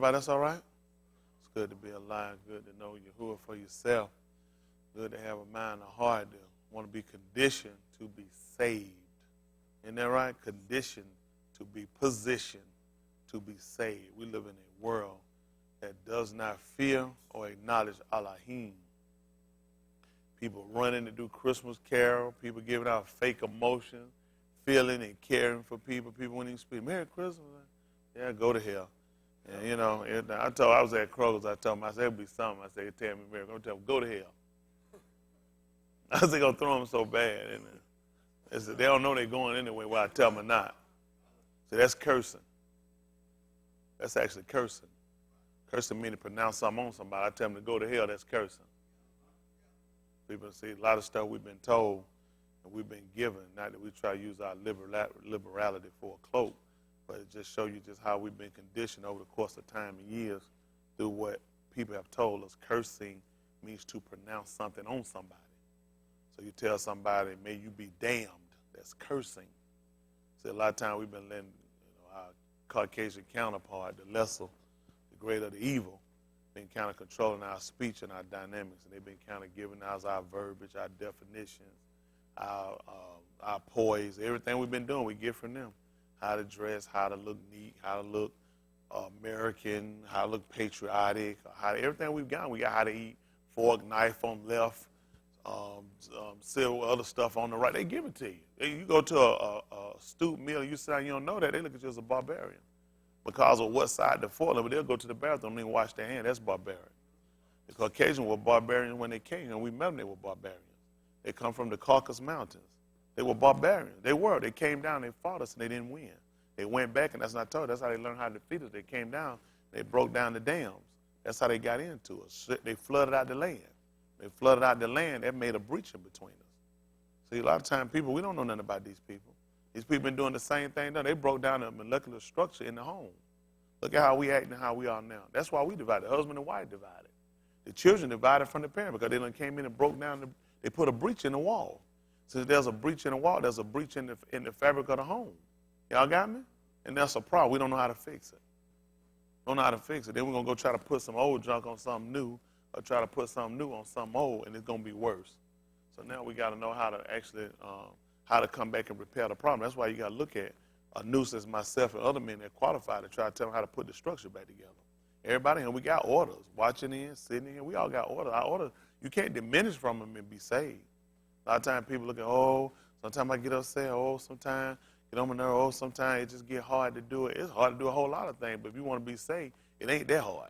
Everybody, that's all right? It's good to be alive, good to know Yahuwah for yourself. Good to have a mind and a heart to want to be conditioned to be saved. Isn't that right? Conditioned to be positioned to be saved. We live in a world that does not fear or acknowledge Elohim. People running to do Christmas carol, people giving out fake emotions, feeling and caring for people. People wouldn't even speak, Merry Christmas. Yeah, go to hell. And, you know, I was at Kroger's, I told them, I said, it'll be something. I said, tell me, Merry Christmas. Tell them, go to hell. I was going to throw them so bad. And they don't know they're going anyway, well, I tell them or not. So that's cursing. That's actually cursing. Cursing means to pronounce something on somebody. I tell them to go to hell, that's cursing. People see a lot of stuff we've been told and we've been given, not that we try to use our liberality for a cloak, but it just shows you just how we've been conditioned over the course of time and years through what people have told us. Cursing means to pronounce something on somebody. So you tell somebody, may you be damned. That's cursing. See, a lot of times we've been letting our Caucasian counterpart, the lesser, the greater, the evil, been kind of controlling our speech and our dynamics, and they've been kind of giving us our verbiage, our definitions, our poise. Everything we've been doing, we get from them. How to dress, how to look neat, how to look American, how to look patriotic, everything we've got. We got how to eat, fork, knife on left, silver, other stuff on the right. They give it to you. You go to a stoop meal, you sit down, you don't know that, they look at you as a barbarian because of what side they're falling, but they'll go to the bathroom and wash their hands. That's barbaric. The Caucasians were barbarians when they came, and we met them, they were barbarians. They come from the Caucasus Mountains. They were barbarians. They came down, they fought us, and they didn't win. They went back, and that's not told. That's how they learned how to defeat us. They came down, they broke down the dams. That's how they got into us. They flooded out the land. They flooded out the land. That made a breach in between us. See, a lot of times people, we don't know nothing about these people. These people been doing the same thing. They broke down the molecular structure in the home. Look at how we act and how we are now. That's why we divided. Husband and wife divided. The children divided from the parent because they done came in and broke down. They put a breach in the wall. Since there's a breach in the wall, there's a breach in the fabric of the home. Y'all got me? And that's a problem. We don't know how to fix it. Don't know how to fix it. Then we're going to go try to put some old junk on something new or try to put something new on something old, and it's going to be worse. So now we got to know how to actually, how to come back and repair the problem. That's why you got to look at a nuisance, myself, and other men that qualify to try to tell them how to put the structure back together. Everybody here, we got orders. Watching in, sitting in, we all got orders. Our orders, you can't diminish from them and be saved. A lot of times people look at, sometimes I get upset, sometimes get on my nerve, sometimes it just get hard to do it. It's hard to do a whole lot of things, but if you want to be saved, it ain't that hard.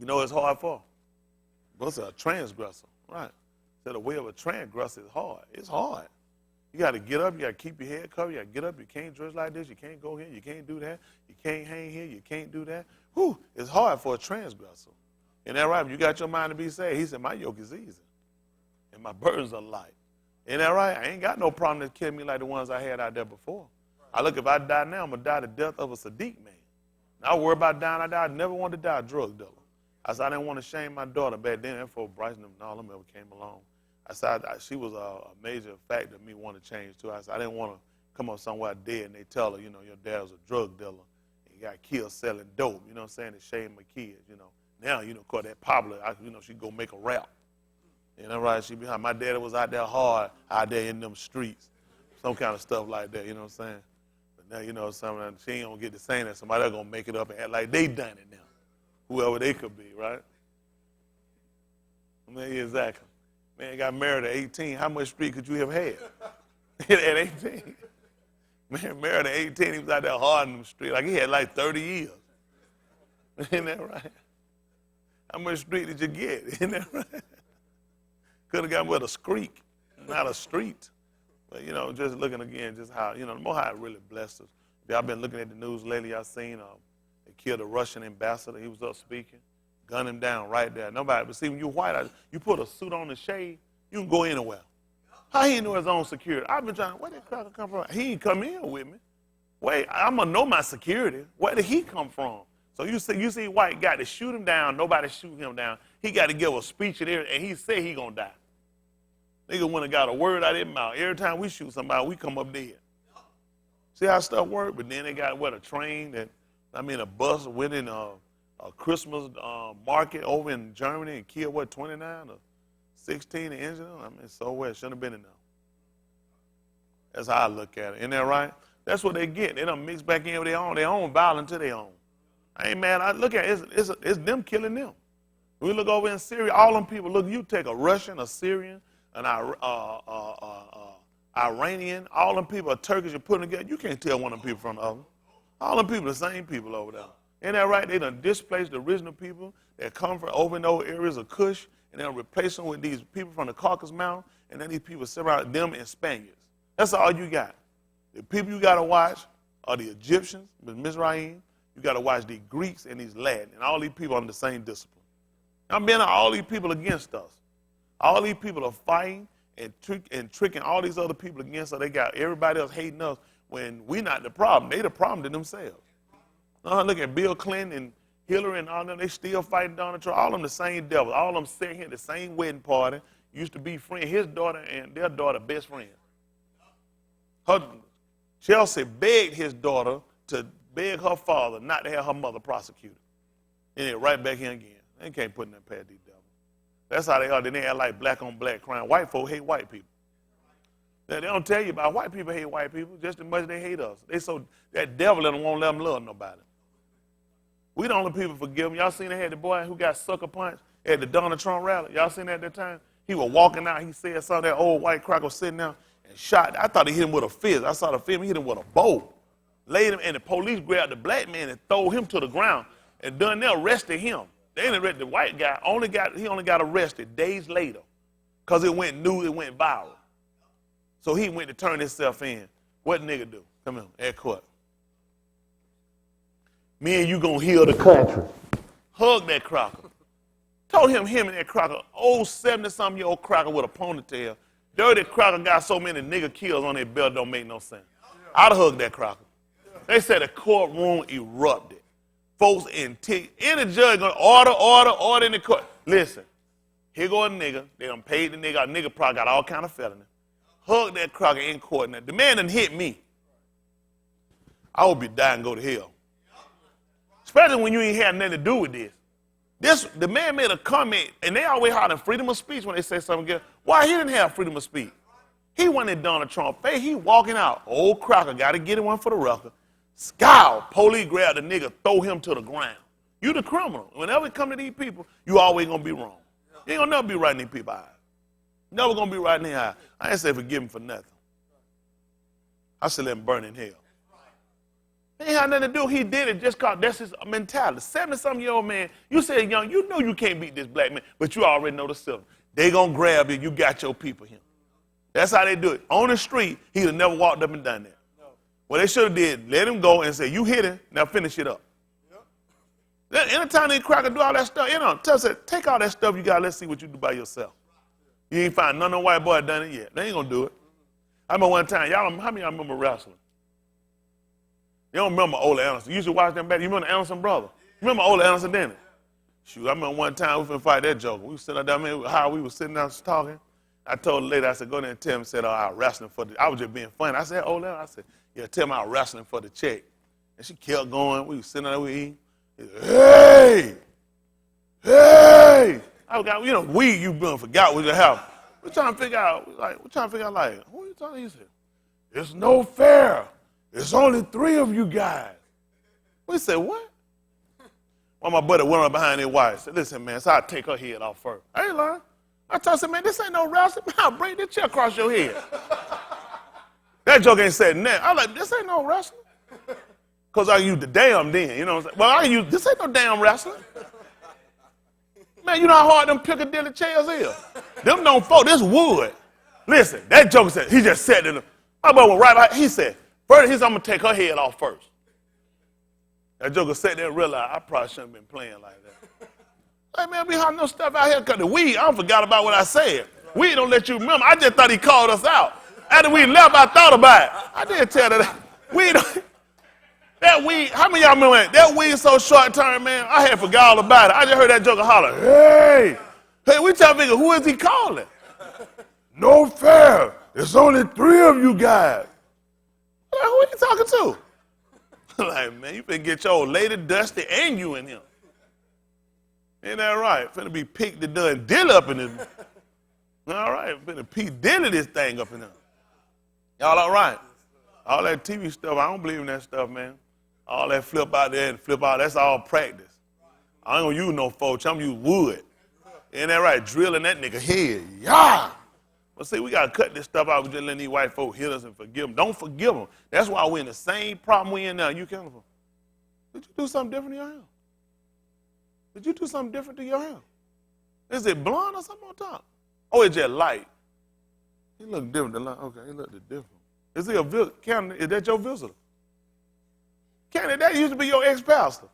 You know what it's hard for? What's a transgressor, right? So the way of a transgressor is hard. It's hard. You got to get up. You got to keep your head covered. You got to get up. You can't dress like this. You can't go here. You can't do that. You can't hang here. You can't do that. Whew, it's hard for a transgressor. Isn't that right? If you got your mind to be saved, he said, my yoke is easy and my burdens are light. Isn't that right? I ain't got no problem to kill me like the ones I had out there before. I look, if I die now, I'm going to die the death of a Sadiq man. Now, I worry about dying. I never wanted to die a drug dealer. I said, I didn't want to shame my daughter back then. And before Bryson and all them ever came along, I said, she was a major factor in me wanting to change too. I said, I didn't want to come up somewhere dead and they tell her, your dad was a drug dealer and he got killed selling dope, you know what I'm saying, to shame my kids, Now, of course, that popular, she go make a rap. You know, right? She behind. My daddy was out there hard, out there in them streets, some kind of stuff like that, you know what I'm saying? But now, something, she ain't going to get to saying that. Somebody else going to make it up and act like they done it now, whoever they could be, right? I mean, exactly. Man, got married at 18. How much street could you have had at 18? Man, married at 18, he was out there hard in the street. Like he had like 30 years. Isn't that right? How much street did you get? Isn't that right? Could have got with a squeak, not a street. But, just looking again, just how, the Most High really blessed us. If y'all been looking at the news lately, y'all seen they killed a Russian ambassador. He was up speaking. Gun him down right there. Nobody, but see, when you're white, you put a suit on and shade, you can go anywhere. How he know his own security? I've been trying, where did cracker come from? He ain't come in with me. Wait, I'm going to know my security. Where did he come from? So you see white got to shoot him down, nobody shoot him down. He got to give a speech and he said he going to die. Nigga went and got a word out of his mouth. Every time we shoot somebody, we come up dead. See how stuff work? But then they got, a train that I mean, a bus went in a Christmas market over in Germany and killed, what, 29 or 16 the engine? I mean, so what? Shouldn't have been in there. That's how I look at it. Isn't that right? That's what they get. They done mix back in with their own violence to their own. I ain't mad. I look at it, it's them killing them. We look over in Syria, all them people, look, you take a Russian, a Syrian, an Iranian, all them people are Turkish, you put them together, you can't tell one of them people from the other. All them people the same people over there. Ain't that right? They done displaced the original people that come from over in those areas of Kush, and they'll replace them with these people from the Caucasus Mountain, and then these people separate them and Spaniards. That's all you got. The people you got to watch are the Egyptians, Mizraim. You got to watch the Greeks and these Latin, and all these people on the same discipline. I'm being all these people against us. All these people are fighting and tricking all these other people against us. They got everybody else hating us when we not the problem. They the problem to themselves. Look at Bill Clinton and Hillary and all them. They still fighting Donald Trump. All of them the same devil. All of them sitting here at the same wedding party. Used to be friends. His daughter and their daughter best friends. Chelsea begged his daughter to beg her father not to have her mother prosecuted. And they're right back in again. They can't put in that past these devils. That's how they are. Then they act like black on black crime. White folk hate white people. Now, they don't tell you about white people hate white people just as much as they hate us. That devil in them won't let them love nobody. We the only people forgive them. Y'all seen they had the boy who got sucker punched at the Donald Trump rally? Y'all seen that at that time? He was walking out. He said something. That old white cracker was sitting there and shot. I thought he hit him with a fist. I saw the film. He hit him with a bow. Laid him, and the police grabbed the black man and threw him to the ground. And done there arrested him. They didn't arrest the white guy. He only got arrested days later because it went viral. So he went to turn himself in. What nigga do? Come on, at court. Me and you gonna heal the country. Hug that cracker. Told him and that cracker, old 70-something-year-old cracker with a ponytail. Dirty cracker got so many nigga kills on their belt, don't make no sense. I'd have hugged that cracker. They said the courtroom erupted. Folks in any judge gonna order in the court. Listen, here go a nigga. They done paid the nigga. A nigga probably got all kind of felony. Hug that cracker in court. Now, the man done hit me. I would be dying and go to hell. Especially when you ain't had nothing to do with this. The man made a comment, and they always holler freedom of speech when they say something good. Why he didn't have freedom of speech? He went in Donald Trump face. He walking out. Old cracker, got to get it one for the record. Scowl. Police grab the nigga, throw him to the ground. You the criminal. Whenever it come to these people, you always going to be wrong. You ain't going to never be right in these people's eyes. Never going to be right in their eyes. I ain't say forgive him for nothing. I said let him burn in hell. He ain't had nothing to do. He did it just because that's his mentality. 70-something-year-old man, you said young, you know you can't beat this black man, but you already know the system. They going to grab you. You got your people here. That's how they do it. On the street, he'd have never walked up and done that. No. What they should have did, let him go and say, you hit him, now finish it up. Yep. Anytime they crack and do all that stuff, take all that stuff you got, let's see what you do by yourself. You ain't find none of the white boy done it yet. They ain't going to do it. I remember one time, how many of y'all remember wrestling? You don't remember Ole Anderson. You used to watch them back. You remember the Anderson brother? You remember Ole Anderson, didn't it? Shoot, I remember one time we finna fight that joker. We was sitting down there, how we was sitting down talking. I told the lady, I said, go there and tell me, said, I was wrestling for the, I was just being funny. I said, oh, I said, yeah, tell me I was wrestling for the check. And she kept going. We was sitting there, we eating. Hey! I got, you forgot what you have. We're trying to figure out, who are you talking to? He said, it's no fair. It's only 3 of you guys. We said, what? Well, my buddy went up behind his wife and said, listen, man, so I'll take her head off first. I ain't lying. I told him, man, this ain't no wrestling. I'll bring this chair across your head. That joke ain't said nothing. I was like, this ain't no wrestling. Because I used the damn then, you know what I'm saying? Well, this ain't no damn wrestling. Man, you know how hard them Piccadilly chairs is? Them don't fall, this wood. Listen, that joke said, he just said to them, my buddy went right behind, he said, first, I'm going to take her head off first. That joker sat there and realized I probably shouldn't have been playing like that. Hey, man, we have no stuff out here because the weed, I forgot about what I said. Weed don't let you remember. I just thought he called us out. After we left, I thought about it. I didn't tell that. That weed, how many of y'all remember that? That weed so short-term, man, I had forgot all about it. I just heard that joker holler, hey, we trying to figure, who is he calling? No fair. It's only 3 of you guys. Who are you talking to? Like, man, you finna get your old lady Dusty and you in here. Ain't that right? Finna be Pete the done dill up in this. All right, finna Pete Dilly this thing up in here. Y'all all right? All that TV stuff, I don't believe in that stuff, man. All that flip out there and flip out, that's all practice. I ain't gonna use no folks, I'm gonna use wood. Ain't that right? Drilling that nigga head. Yeah! But see, we gotta cut this stuff out. We just letting these white folk hit us and forgive them. Don't forgive them. That's why we're in the same problem we in now. You can't. Did you do something different to your hair? Did you do something different to your hair? Is it blonde or something on top? Oh, it's just light. He look different than light. Okay, he looked different. Is he a visitor? Candy, is that your visitor? Candy, that used to be your ex-pastor.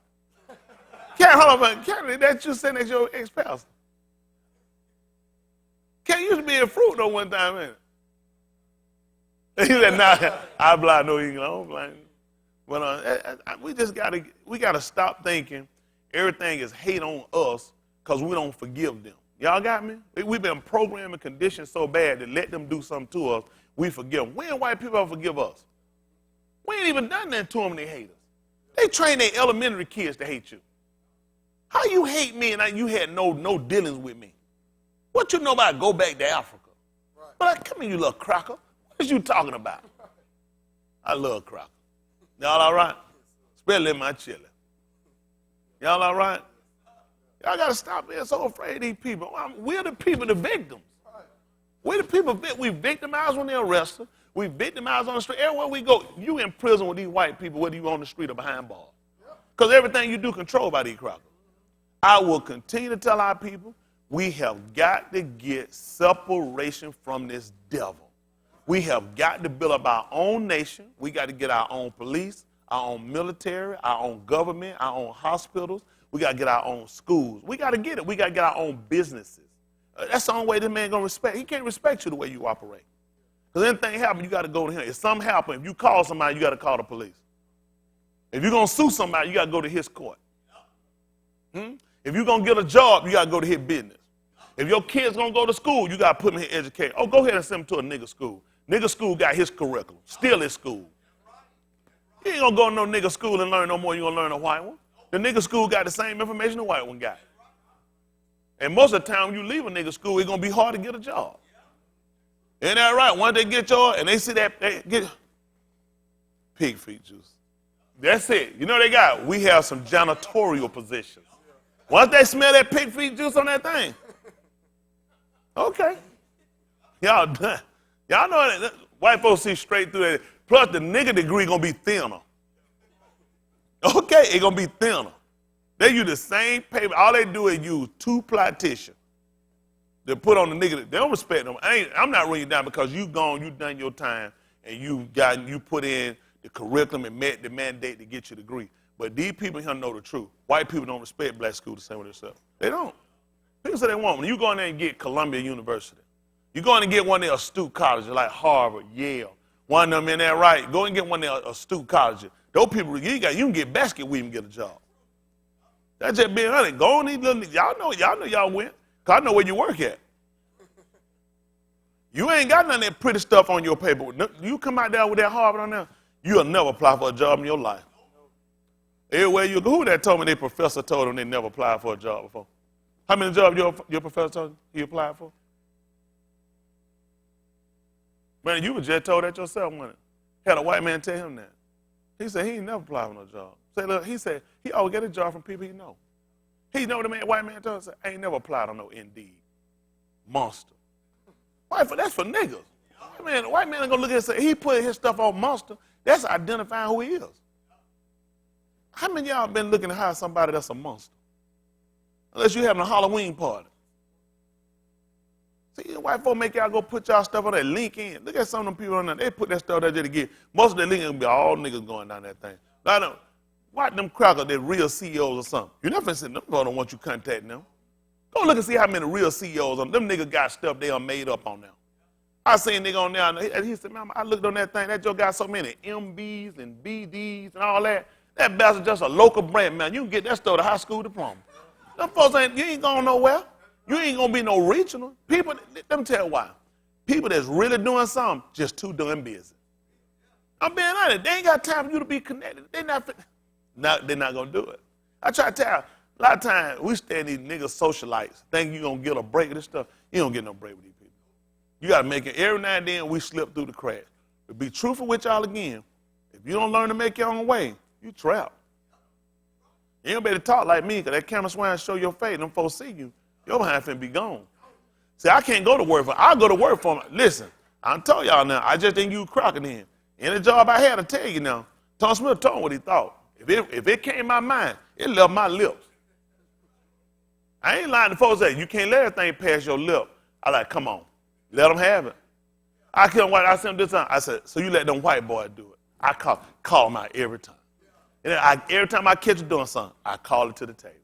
Candy, hold on, Candy, that you sitting as your ex-pastor. Candy used to be a fruit though one time, man. He said, nah, I blind, no, you don't blind. But we just gotta stop thinking everything is hate on us because we don't forgive them. Y'all got me? We've been programmed and conditioned so bad to let them do something to us, we forgive them. When white people ever forgive us? We ain't even done that to them and they hate us. They train their elementary kids to hate you. How you hate me and you had no dealings with me? What you know about go back to Africa? Right. But come here, you little cracker. What you talking about? I love cracker. Y'all all right? Especially my chili. Y'all all right? Y'all got to stop being so afraid of these people. We're the people, the victims. We're the people, we victimize when they arrest us. We victimize on the street. Everywhere we go, you in prison with these white people, whether you on the street or behind bars. Because everything you do controlled by these crackers. I will continue to tell our people, we have got to get separation from this devil. We have got to build up our own nation. We got to get our own police, our own military, our own government, our own hospitals. We got to get our own schools. We got to get it. We got to get our own businesses. That's the only way this man going to respect. He can't respect you the way you operate. Because anything happen, you got to go to him. If something happen, if you call somebody, you got to call the police. If you're going to sue somebody, you got to go to his court. If you're going to get a job, you got to go to his business. If your kid's going to go to school, you got to put them in education. Oh, go ahead and send them to a nigga school. Nigga school got his curriculum. Still his school. You ain't going to go to no nigga school and learn no more. You're going to learn a white one. The nigga school got the same information the white one got. And most of the time when you leave a nigga school, it's going to be hard to get a job. Ain't that right? Once they get yours and they see that, they get pig feet juice. That's it. You know they got, we have some janitorial positions. Once they smell that pig feet juice on that thing, okay. Y'all done. Y'all know that white folks see straight through that. Plus the nigga degree going to be thinner. Okay, it's going to be thinner. They use the same paper. All they do is use 2-ply tissue to put on the nigga. They don't respect them. I'm not running you down because you gone, you done your time, and you put in the curriculum and met the mandate to get your degree. But these people here know the truth. White people don't respect black school the same way themselves. They don't. People say they won't. When you go in there and get Columbia University, you go in and get one of their astute colleges like Harvard, Yale, one of them in there, right? Go and get one of their astute colleges. Those people, you can get basket weave and get a job. That's just being honest. Go on these little, y'all know y'all went. Because I know where you work at. You ain't got none of that pretty stuff on your paper. You come out there with that Harvard on there, you'll never apply for a job in your life. Everywhere you go, who that told me their professor told them they never applied for a job before? How many jobs your professor told you he applied for? Man, you were just told that yourself, wasn't it? Had a white man tell him that. He said he ain't never applied for no job. Look, he said he always get a job from people he know. He know the white man told him, I ain't never applied on no Indeed. Monster. That's for niggas. Man, the white man ain't gonna look at it and say, he put his stuff on Monster. That's identifying who he is. How many of y'all been looking to hire somebody that's a monster? Unless you having a Halloween party. See, white folk make y'all go put y'all stuff on that LinkedIn. Look at some of them people on there. They put that stuff there just to get. Most of the LinkedIn will be all niggas going down that thing. Now, watch them crackers, they're real CEOs or something. You're not finna say, them people don't want you contacting them. Go look and see how many real CEOs on them. Niggas got stuff they are made up on now. I seen a nigga on there, and he said, man, I looked on that thing, that joke got so many MBs and BDs and all that. That bastard just a local brand, man. You can get that stuff at a high school diploma. Them folks you ain't going nowhere. You ain't gonna be no regional. People, let me tell you why. People that's really doing something, just too damn busy. I'm being honest. They ain't got time for you to be connected. They're not going to do it. I try to tell you, a lot of times we stay in these niggas socialites, thinking you're going to get a break with this stuff. You don't get no break with these people. You got to make it. Every now and then we slip through the cracks. To be truthful with y'all again, if you don't learn to make your own way, you trapped. You ain't better talk like me, because that camera swing show your face, them folks see you, your behind finna be gone. See, I can't go to work for I'll go to work for them. Listen, I'm telling y'all now, I just didn't use Crocker then. Any job I had, I tell you now, Tom Smith told me what he thought. If it came my mind, it left my lips. I ain't lying to folks that you can't let everything pass your lip. I like, come on, let them have it. I sent him this time. I said, so you let them white boys do it. I call them out every time. And then every time I catch you doing something, I call it to the table.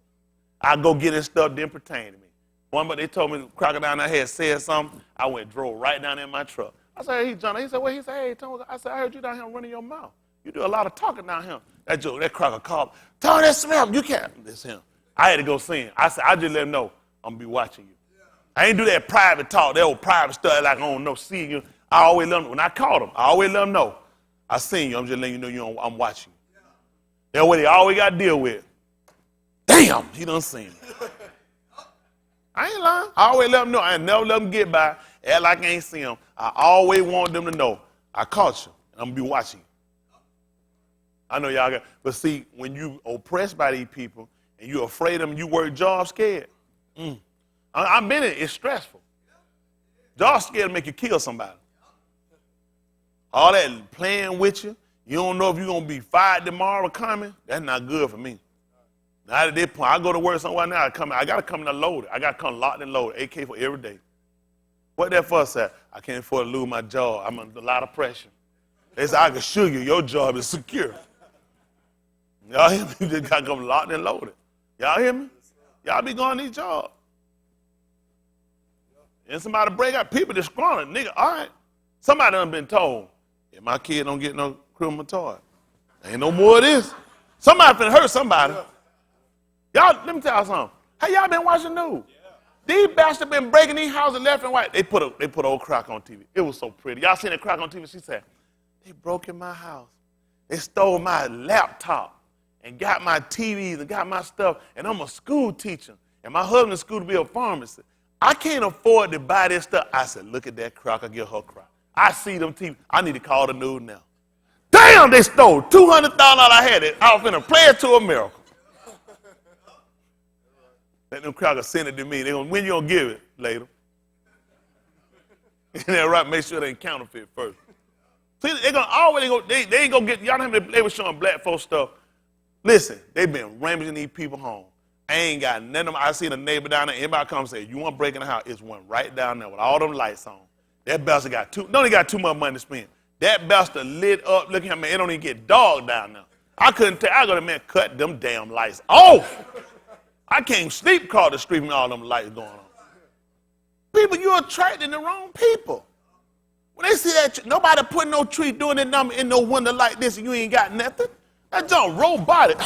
I go get this stuff, didn't pertain to me. One, but they told me Crocodile I had said something. I drove right down in my truck. I said, hey, John. He said, well, hey, Tony. I said, I heard you down here running your mouth. You do a lot of talking down here. That Crocker called, Tony, that's Smith. You can't. It's him. I had to go see him. I said, I just let him know I'm going to be watching you. I ain't do that private talk, that old private stuff like I don't know, seeing you. I always let him, when I called him, I always let him know. I seen you. I'm just letting you know I'm watching you. That's what he always got to deal with. Damn, he done seen me. I ain't lying. I always let them know. I never let them get by, act like I ain't seen them. I always want them to know I caught you, and I'm going to be watching you. I know y'all got, but see, when you oppressed by these people, and you're afraid of them, you work job scared. I've been in it. It's stressful. Job scared to make you kill somebody. All that playing with you, you don't know if you're going to be fired tomorrow or coming, that's not good for me. Now at this point, I go to work somewhere now, I got to come in loaded. I got to come locked and loaded, AK for every day. What that for, sir? I can't afford to lose my job. I'm under a lot of pressure. They say, I can assure you, your job is secure. Y'all hear me? You just got to come locked and loaded. Y'all hear me? Y'all be going to these jobs. And somebody break out, people disgruntled, nigga, all right. Somebody done been told, if my kid don't get no criminal toy, ain't no more of this. Somebody finna hurt somebody. Y'all, let me tell y'all something. Hey, y'all been watching the news? These bastards been breaking these houses left and right. They put old Croc on TV. It was so pretty. Y'all seen that Croc on TV? She said, they broke in my house. They stole my laptop and got my TVs and got my stuff, and I'm a school teacher, and my husband's school to be a pharmacist. I can't afford to buy this stuff. I said, look at that Croc. I give her Croc. I see them TV. I need to call the news now. Damn, they stole $200,000 I had it. I was finna play it to a miracle. Let them crackers send it to me. When you gonna give it? Later. Isn't that right? Make sure they ain't counterfeit first. See, they ain't gonna get, y'all know how they were showing black folks stuff. Listen, they been ramming these people home. I ain't got none of them. I seen a neighbor down there. Anybody come and say, you want to break in the house? It's one right down there with all them lights on. That bastard got too much money to spend. That bastard lit up. Look at him, man. It don't even get dark down there. I couldn't tell. I go to man, cut them damn lights off. I can't sleep across the street with all them lights going on. People, you're attracting the wrong people. When they see that, nobody putting no tree doing it in no window like this and you ain't got nothing. That junk robotic.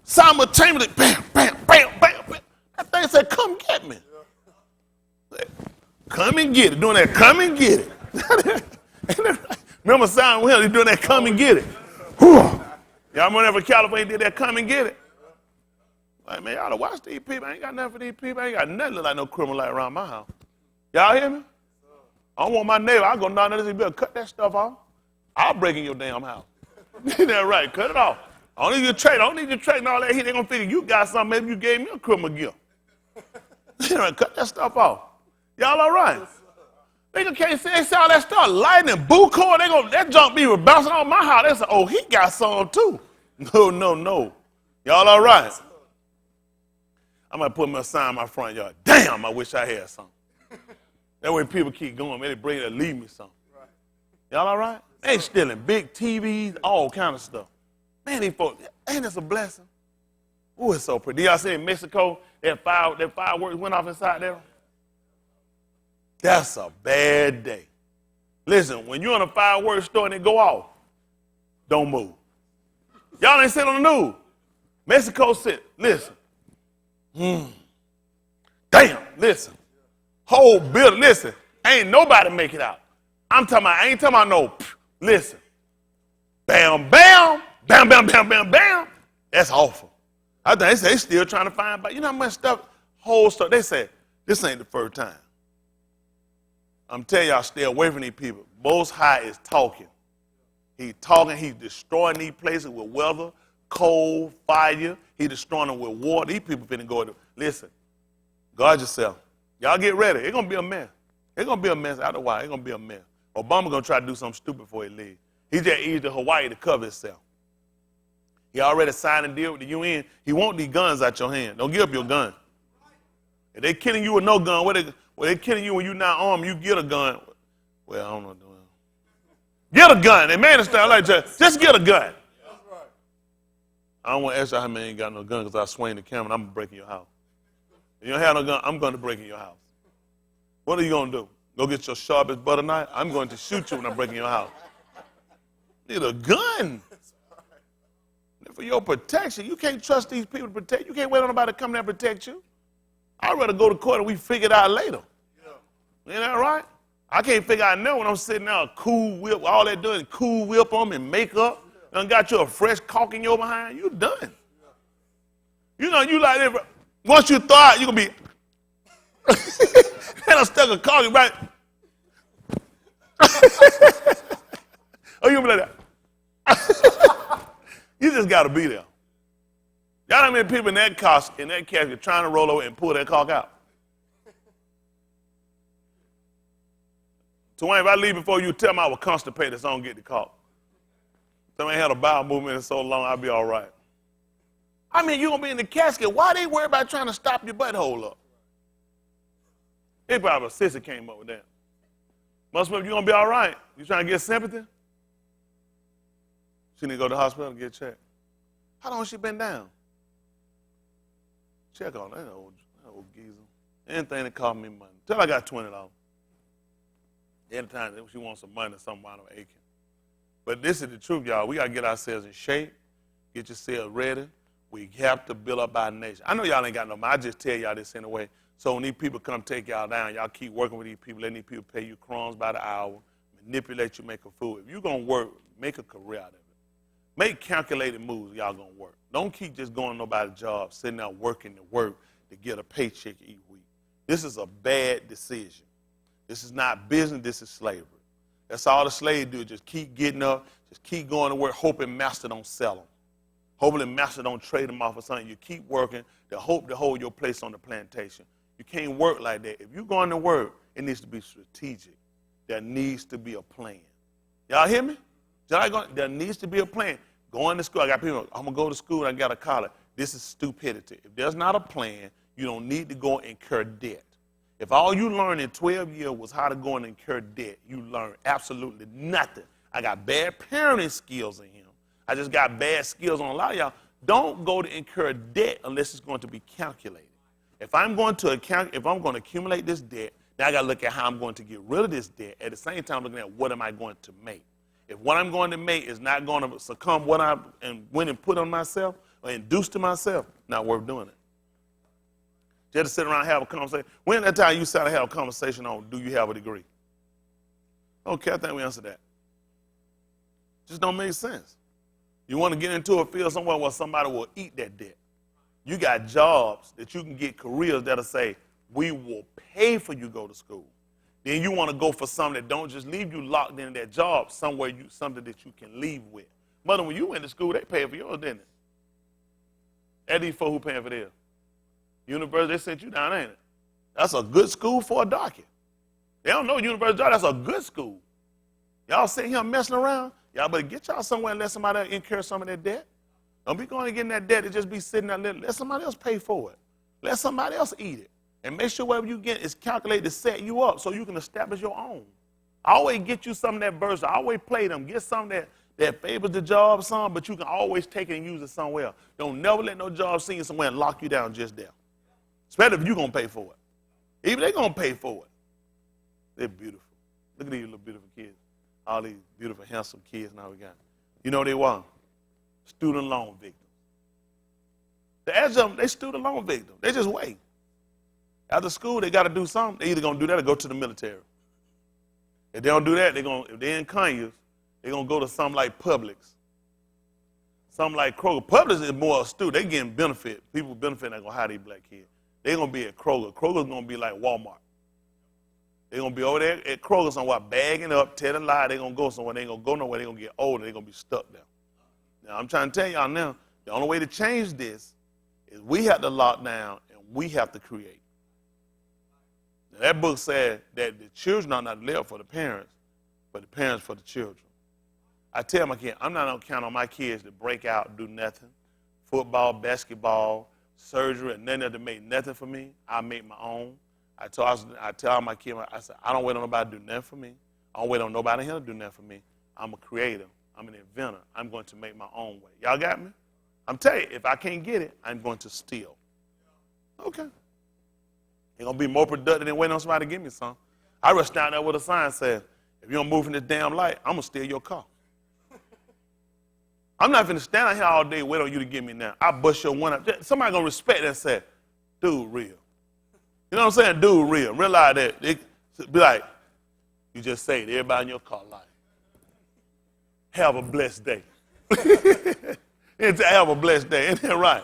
Simultaneously, bam, bam, bam, bam, bam. That thing said, come get me. Come and get it. Doing that, come and get it. Remember Simon Will, he doing that, come and get it. Y'all remember when California did that, come and get it? Like, man, y'all to watch these people. I ain't got nothing for these people. I ain't got nothing like no criminal light around my house. Y'all hear me? I don't want my neighbor. I go down there and say, cut that stuff off. I'll break in your damn house. Ain't that right? Cut it off. I don't need you to trade. I don't need you to trade and all that. They're going to figure you got something. Maybe you gave me a criminal gift. Cut that stuff off. Y'all all right? They can't say all that stuff. Lightning, boo cord. That junk be bouncing on my house. They say, oh, he got some too. No. Y'all all right? I might put me a sign in my front yard. Damn, I wish I had something. That way people keep going. Maybe they bring it and leave me something. Y'all all right? They stealing big TVs, all kind of stuff. Man, these folks, ain't this a blessing? Ooh, it's so pretty. Y'all see in Mexico, that fireworks went off inside there? That's a bad day. Listen, when you're in a fireworks store and it go off, don't move. Y'all ain't sitting on the news. Mexico City, listen. Damn, listen. Whole building, listen. Ain't nobody make it out. I ain't talking about no Listen. Bam, bam, bam, bam, bam, bam, bam. That's awful. I think they still trying to find, but you know how much stuff, whole stuff. They say, this ain't the first time. I'm telling y'all, stay away from these people. Most High is talking. He's talking, he's destroying these places with weather, cold, fire. He's destroying them with water. These people finna go to, listen, guard yourself. Y'all get ready. It's going to be a mess. It's going to be a mess. After a while, it's going to be a mess. Obama going to try to do something stupid before he leaves. He just eased to Hawaii to cover himself. He already signed a deal with the UN. He want these guns out your hand. Don't give up your gun. If they killing you with no gun, what they killing you when you're not armed, you get a gun. Well, I don't know. Get a gun. They made it style like that. Just get a gun. I don't want to ask you how many ain't got no gun because I swing the camera and I'm breaking your house. If you don't have no gun, I'm going to break in your house. What are you going to do? Go get your sharpest butter knife? I'm going to shoot you when I'm breaking your house. Need a gun. For your protection. You can't trust these people to protect you. You can't wait on nobody to come there and protect you. I'd rather go to court and we figure it out later. Yeah. Ain't that right? I can't figure out now when I'm sitting there, a cool whip, all they're doing is cool whip them and makeup. Done got you a fresh caulk in your behind. You done. Yeah. You know, you like that. Once you thaw out, you're going to be, and I stuck a caulk right. Oh, you're going to be like that. You just got to be there. Y'all know how many people in that casket trying to roll over and pull that caulk out? So if I leave before you tell me I was constipated so I don't get the caulk. Somebody had a bowel movement in so long, I'll be all right. I mean, you're going to be in the casket. Why they worry about trying to stop your butthole up? They probably a sister came up with that. Most people, you're going to be all right. You trying to get sympathy? She need to go to the hospital and get checked. How long has she been down? Check on that old geezer. Anything that cost me money. Till I got $20. Anytime she wants some money, something out of aching. But this is the truth, y'all. We got to get ourselves in shape, get yourselves ready. We have to build up our nation. I know y'all ain't got no money. I just tell y'all this anyway. So when these people come take y'all down, y'all keep working with these people, letting these people pay you crumbs by the hour, manipulate you, make a fool. If you're going to work, make a career out of it. Make calculated moves, y'all going to work. Don't keep just going to nobody's job, sitting there working to work to get a paycheck each week. This is a bad decision. This is not business, this is slavery. That's all the slaves do, just keep getting up, just keep going to work, hoping master don't sell them. Hoping the master don't trade them off or something. You keep working to hope to hold your place on the plantation. You can't work like that. If you're going to work, it needs to be strategic. There needs to be a plan. Y'all hear me? There needs to be a plan. Going to school, I got people, I'm going to go to school, I got to college. This is stupidity. If there's not a plan, you don't need to go and incur debt. If all you learned in 12 years was how to go and incur debt, you learned absolutely nothing. I got bad parenting skills in him. I just got bad skills on a lot of y'all. Don't go to incur debt unless it's going to be calculated. If I'm going to accumulate this debt, now I got to look at how I'm going to get rid of this debt. At the same time, looking at what am I going to make. If what I'm going to make is not going to succumb what I went and put on myself or induce to myself, not worth doing it. Just to sit around and have a conversation. When that time you sat and have a conversation on, do you have a degree? Okay, I think we answered that. Just don't make sense. You want to get into a field somewhere where somebody will eat that debt. You got jobs that you can get, careers that'll say, we will pay for you to go to school. Then you want to go for something that don't just leave you locked in that job, somewhere something that you can leave with. Mother, when you went to school, they paid for yours, didn't they? These folks who paying for theirs. University, they sent you down, ain't it? That's a good school for a darky. They don't know university job, that's a good school. Y'all sitting here messing around, y'all better get y'all somewhere and let somebody else incur some of that debt. Don't be going to get in that debt and just be sitting there. Let somebody else pay for it. Let somebody else eat it. And make sure whatever you get is calculated to set you up so you can establish your own. Always get you something that bursts. Always play them. Get something that favors the job some, but you can always take it and use it somewhere else. Don't never let no job see you somewhere and lock you down just there. Especially if you're going to pay for it. Even they're going to pay for it. They're beautiful. Look at these little beautiful kids. All these beautiful, handsome kids now we got. You know what they want? Student loan victims. The edge of them, they student loan victims. They just wait. After school, they got to do something. They either going to do that or go to the military. If they don't do that, if they in Conyers, They're going to go to something like Publix, something like Kroger. Publix is more astute. They're getting benefit. People benefit ain't going to hire these black kids. They're going to be at Kroger. Kroger's going to be like Walmart. They're going to be over there at Kroger somewhere bagging up, telling lies. They're going to go somewhere. They ain't going to go nowhere. They're going to get older. They're going to be stuck there. Now, I'm trying to tell y'all now, the only way to change this is we have to lock down and we have to create. Now, that book said that the children are not there for the parents, but the parents for the children. I tell my kids, I'm not going to count on my kids to break out and do nothing. Football, basketball, surgery, and nothing to make nothing for me. I make my own. I tell my kids, I said, I don't wait on nobody to do nothing for me. I don't wait on nobody here to do nothing for me. I'm a creator. I'm an inventor. I'm going to make my own way. Y'all got me? I'm telling you, if I can't get it, I'm going to steal. Okay. You're going to be more productive than waiting on somebody to give me some. I rush down there with a sign saying, if you don't move from this damn light, I'm going to steal your car. I'm not going to stand out here all day wait on you to give me now. I bust your one up. Somebody going to respect that and say, dude, real. You know what I'm saying? Dude, real. Realize that. They be like, you just say it. Everybody in your car like, have a blessed day. Have a blessed day. Ain't that right?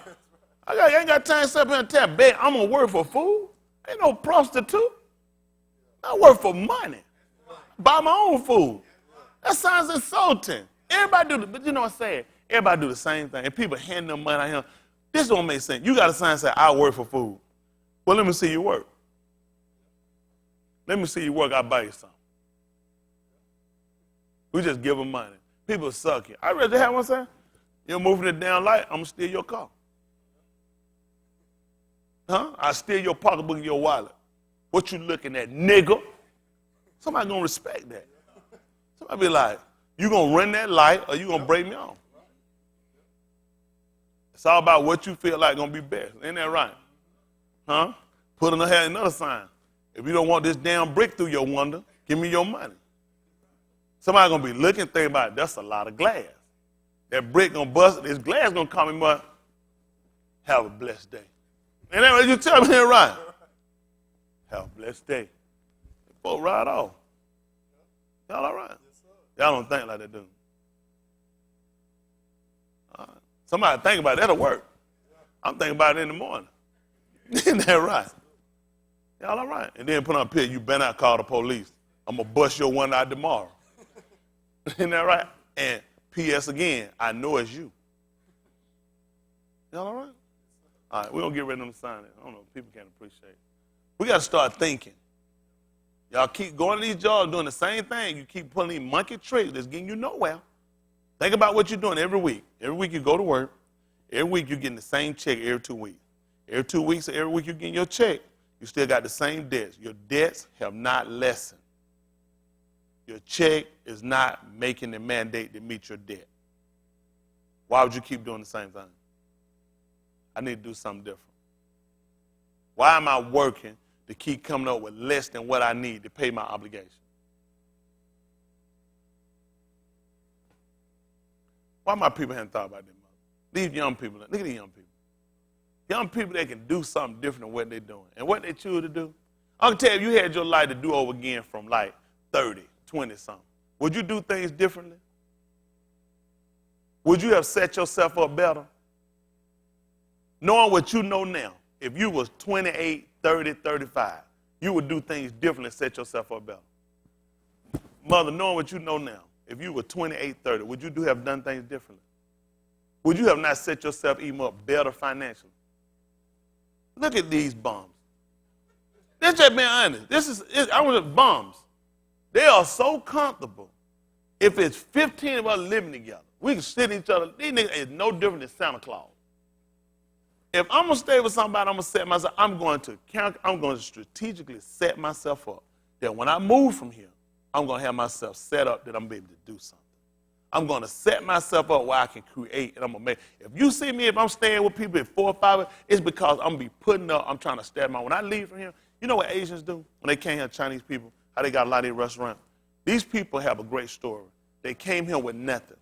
I ain't got time to sit up here and tell babe, I'm going to work for food. Ain't no prostitute. I work for money. Buy my own food. That sounds insulting. Everybody do but you know what I'm saying? Everybody do the same thing. And people hand them money out here. This don't make sense. You got a sign that say, I work for food. Well, let me see you work. Let me see you work. I'll buy you something. We just give them money. People suck you. I'd rather have one say, you're moving it down light, I'm going to steal your car. Huh? I steal your pocketbook and your wallet. What you looking at, nigga? Somebody going to respect that. Somebody be like, you going to run that light or you going to break me off? It's all about what you feel like going to be best. Ain't that right? Huh? Put another sign. If you don't want this damn brick through your window, give me your money. Somebody going to be looking, thinking about it. That's a lot of glass. That brick going to bust. This glass going to come in, but have a blessed day. Ain't that what you tell me here, right? Have a blessed day. Folk right off. Y'all all right? Y'all don't think like that, do you? All right. Somebody think about it. That'll work. I'm thinking about it in the morning. Isn't that right? Y'all all right? And then put on a picture, you better not call the police. I'm going to bust your one out tomorrow. Isn't that right? And P.S. again, I know it's you. Y'all all right? All right, we're going to get rid of them signs. I don't know, people can't appreciate it. We got to start thinking. Y'all keep going to these jobs doing the same thing. You keep pulling these monkey tricks that's getting you nowhere. Think about what you're doing every week. Every week you go to work. Every week you're getting the same check every 2 weeks. Every 2 weeks, every week you're getting your check. You still got the same debts. Your debts have not lessened. Your check is not making the mandate to meet your debt. Why would you keep doing the same thing? I need to do something different. Why am I working to keep coming up with less than what I need to pay my obligation? Why my people haven't thought about that? These young people, look at these young people. Young people that can do something different than what they're doing. And what they choose to do, I can tell you, if you had your life to do over again from like 30, 20 something, would you do things differently? Would you have set yourself up better? Knowing what you know now, if you was 28, 30, 35, you would do things differently and set yourself up better. Mother, knowing what you know now, if you were 28, 30, would you have done things differently? Would you have not set yourself even up better financially? Look at these bums. Let's just be honest. I want bums. They are so comfortable. If it's 15 of us living together, we can sit each other. These niggas is no different than Santa Claus. If I'm gonna stay with somebody, I'm gonna set myself. I'm going to strategically set myself up that when I move from here, I'm gonna have myself set up that I'm able to do something. I'm gonna set myself up where I can create and I'm gonna make. If you see me, if I'm staying with people at 4 or 5, it's because I'm gonna be putting up. I'm trying to step my. When I leave from here, you know what Asians do when they came here? Chinese people, how they got a lot of their restaurants. These people have a great story. They came here with nothing.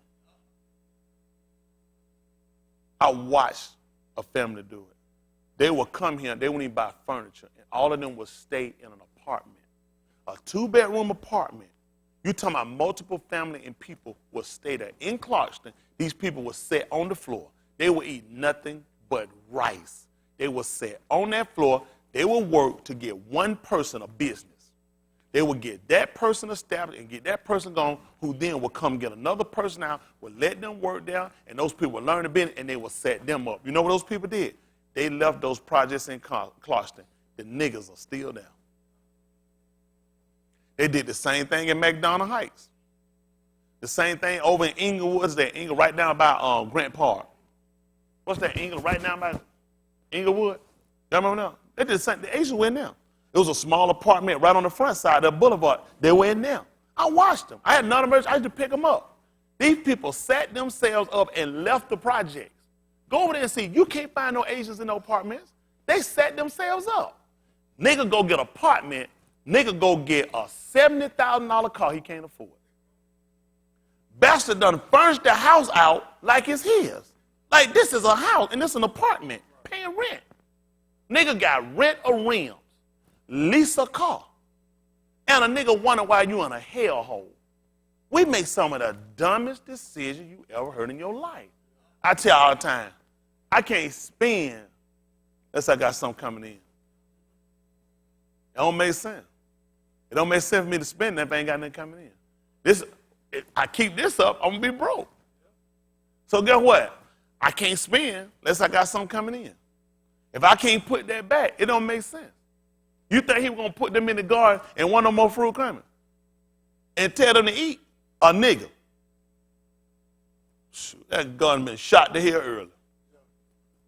I watched a family do it. They would come here, they wouldn't even buy furniture, and all of them would stay in an apartment, a 2-bedroom apartment. You talking about multiple family and people will stay there. In Clarkston, these people will sit on the floor. They will eat nothing but rice. They will sit on that floor. They will work to get one person a business. They will get that person established and get that person gone, who then will come get another person out, will let them work down, and those people will learn the business, and they will set them up. You know what those people did? They left those projects in Clarkston. The niggas are still there. They did the same thing in McDonald Heights. The same thing over in Inglewood. What's that? Right down by Grant Park. What's that? Right down by Inglewood? Y'all remember that? They did the same. The Asians were in there. It was a small apartment right on the front side of the boulevard. They were in there. I watched them. I had none of them. I used to pick them up. These people sat themselves up and left the projects. Go over there and see. You can't find no Asians in no apartments. They set themselves up. Nigga go get an apartment. Nigga go get a $70,000 car he can't afford. Bastard done furnished the house out like it's his. Like this is a house and this is an apartment paying rent. Nigga got rent or rims, lease a car, and a nigga wonder why you in a hellhole. We make some of the dumbest decisions you ever heard in your life. I tell you all the time, I can't spend unless I got something coming in. It don't make sense. It don't make sense for me to spend if I ain't got nothing coming in. I keep this up, I'm gonna be broke. So guess what? I can't spend unless I got something coming in. If I can't put that back, it don't make sense. You think he was gonna put them in the garden and want no more fruit coming? And tell them to eat? A nigga. Shoot, that gun been shot to here early.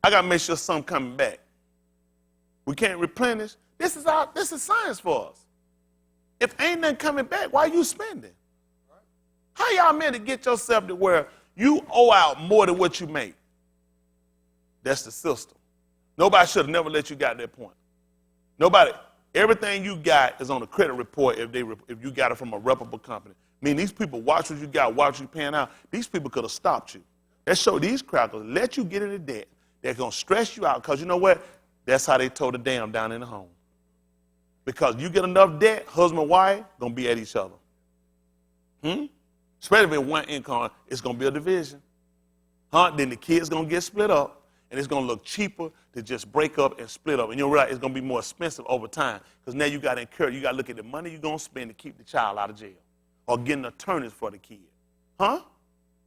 I gotta make sure something coming back. We can't replenish. This is science for us. If ain't nothing coming back, why you spending? How y'all meant to get yourself to where you owe out more than what you make? That's the system. Nobody should have never let you get that point. Nobody. Everything you got is on a credit report if you got it from a reputable company. I mean, these people watch what you got, watch what you paying out. These people could have stopped you. That show these crackers let you get into debt. They're going to stress you out because you know what? That's how they tow the dam down in the home. Because you get enough debt, husband and wife going to be at each other. Especially if it's one income, it's going to be a division. Then the kids going to get split up, and it's going to look cheaper to just break up and split up. And you're right, it's going to be more expensive over time because now you got to incur, you got to look at the money you're going to spend to keep the child out of jail or getting attorneys for the kid. Now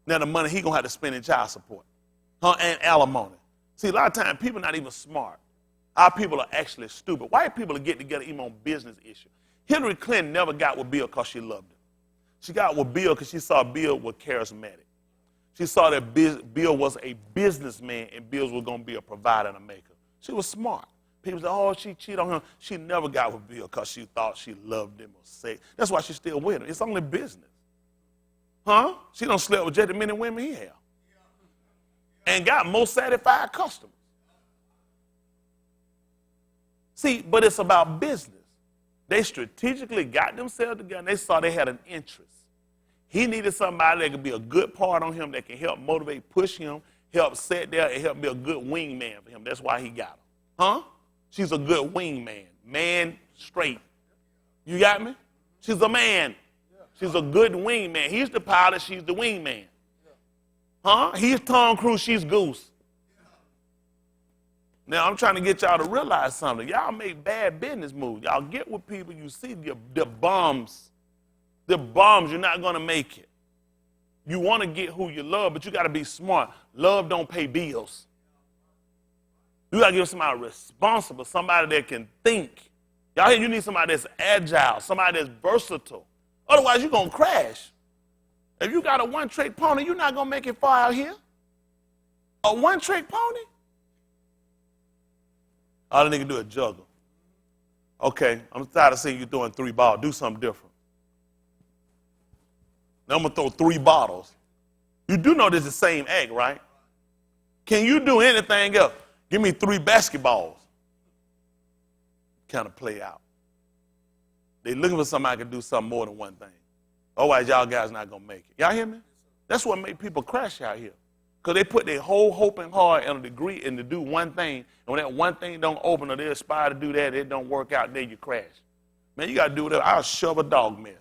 the money he going to have to spend in child support. And alimony. See, a lot of times people not even smart. Our people are actually stupid. White people are getting together even on business issues. Hillary Clinton never got with Bill because she loved him. She got with Bill because she saw Bill was charismatic. She saw that Bill was a businessman and Bill was going to be a provider and a maker. She was smart. People say, oh, she cheated on him. She never got with Bill because she thought she loved him or said. That's why she's still with him. It's only business. She don't sleep with just the men and women he have. And got most satisfied customers. See, but it's about business. They strategically got themselves together and they saw they had an interest. He needed somebody that could be a good part on him, that can help motivate, push him, help set there, and help be a good wingman for him. That's why he got her. She's a good wingman. Man straight. You got me? She's a man. She's a good wingman. He's the pilot, she's the wingman. He's Tom Cruise, she's Goose. Now, I'm trying to get y'all to realize something. Y'all make bad business moves. Y'all get with people you see, the bums. The bums, you're not going to make it. You want to get who you love, but you got to be smart. Love don't pay bills. You got to give somebody responsible, somebody that can think. Y'all hear, you need somebody that's agile, somebody that's versatile. Otherwise, you're going to crash. If you got a one-trick pony, you're not going to make it far out here. A one-trick pony? All the nigga do is juggle. Okay, I'm tired of seeing you throwing 3 balls. Do something different. Now I'm going to throw 3 bottles. You do know this is the same act, right? Can you do anything else? Give me 3 basketballs. Kind of play out. They looking for somebody that can do something more than one thing. Otherwise, y'all guys not going to make it. Y'all hear me? That's what make people crash out here. Because they put their whole hope and heart and a degree in to do one thing. And when that one thing don't open or they aspire to do that, it don't work out, then you crash. Man, you got to do whatever. I'll shove a dog mess.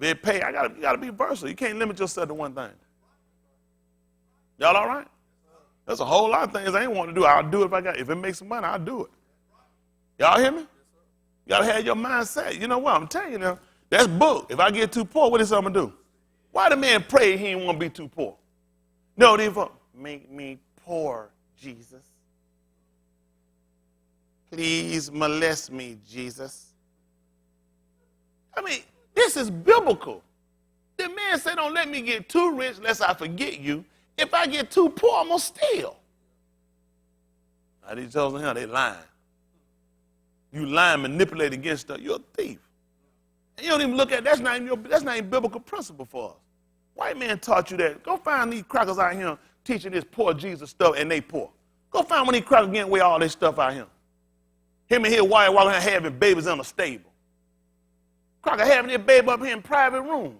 If it pay, you gotta be versatile. You can't limit yourself to one thing. Y'all all right? There's a whole lot of things I ain't want to do. I'll do it if it makes some money, I'll do it. Y'all hear me? You gotta have your mindset. You know what? I'm telling you now, that's book. If I get too poor, what is I'm gonna do? Why the man pray he didn't want to be too poor? No, they make me poor, Jesus. Please molest me, Jesus. I mean, this is biblical. The man said, don't let me get too rich lest I forget you. If I get too poor, I'm going to steal. Now, these chosen him, they lying. You lying, manipulate against us. You're a thief. And you don't even look at that's not even biblical principle for us. White man taught you that. Go find these crackers out here teaching this poor Jesus stuff, and they poor. Go find one of these crackers getting away all this stuff out here. Him and his wife walking around having babies in a stable. Cracker having their baby up here in private rooms.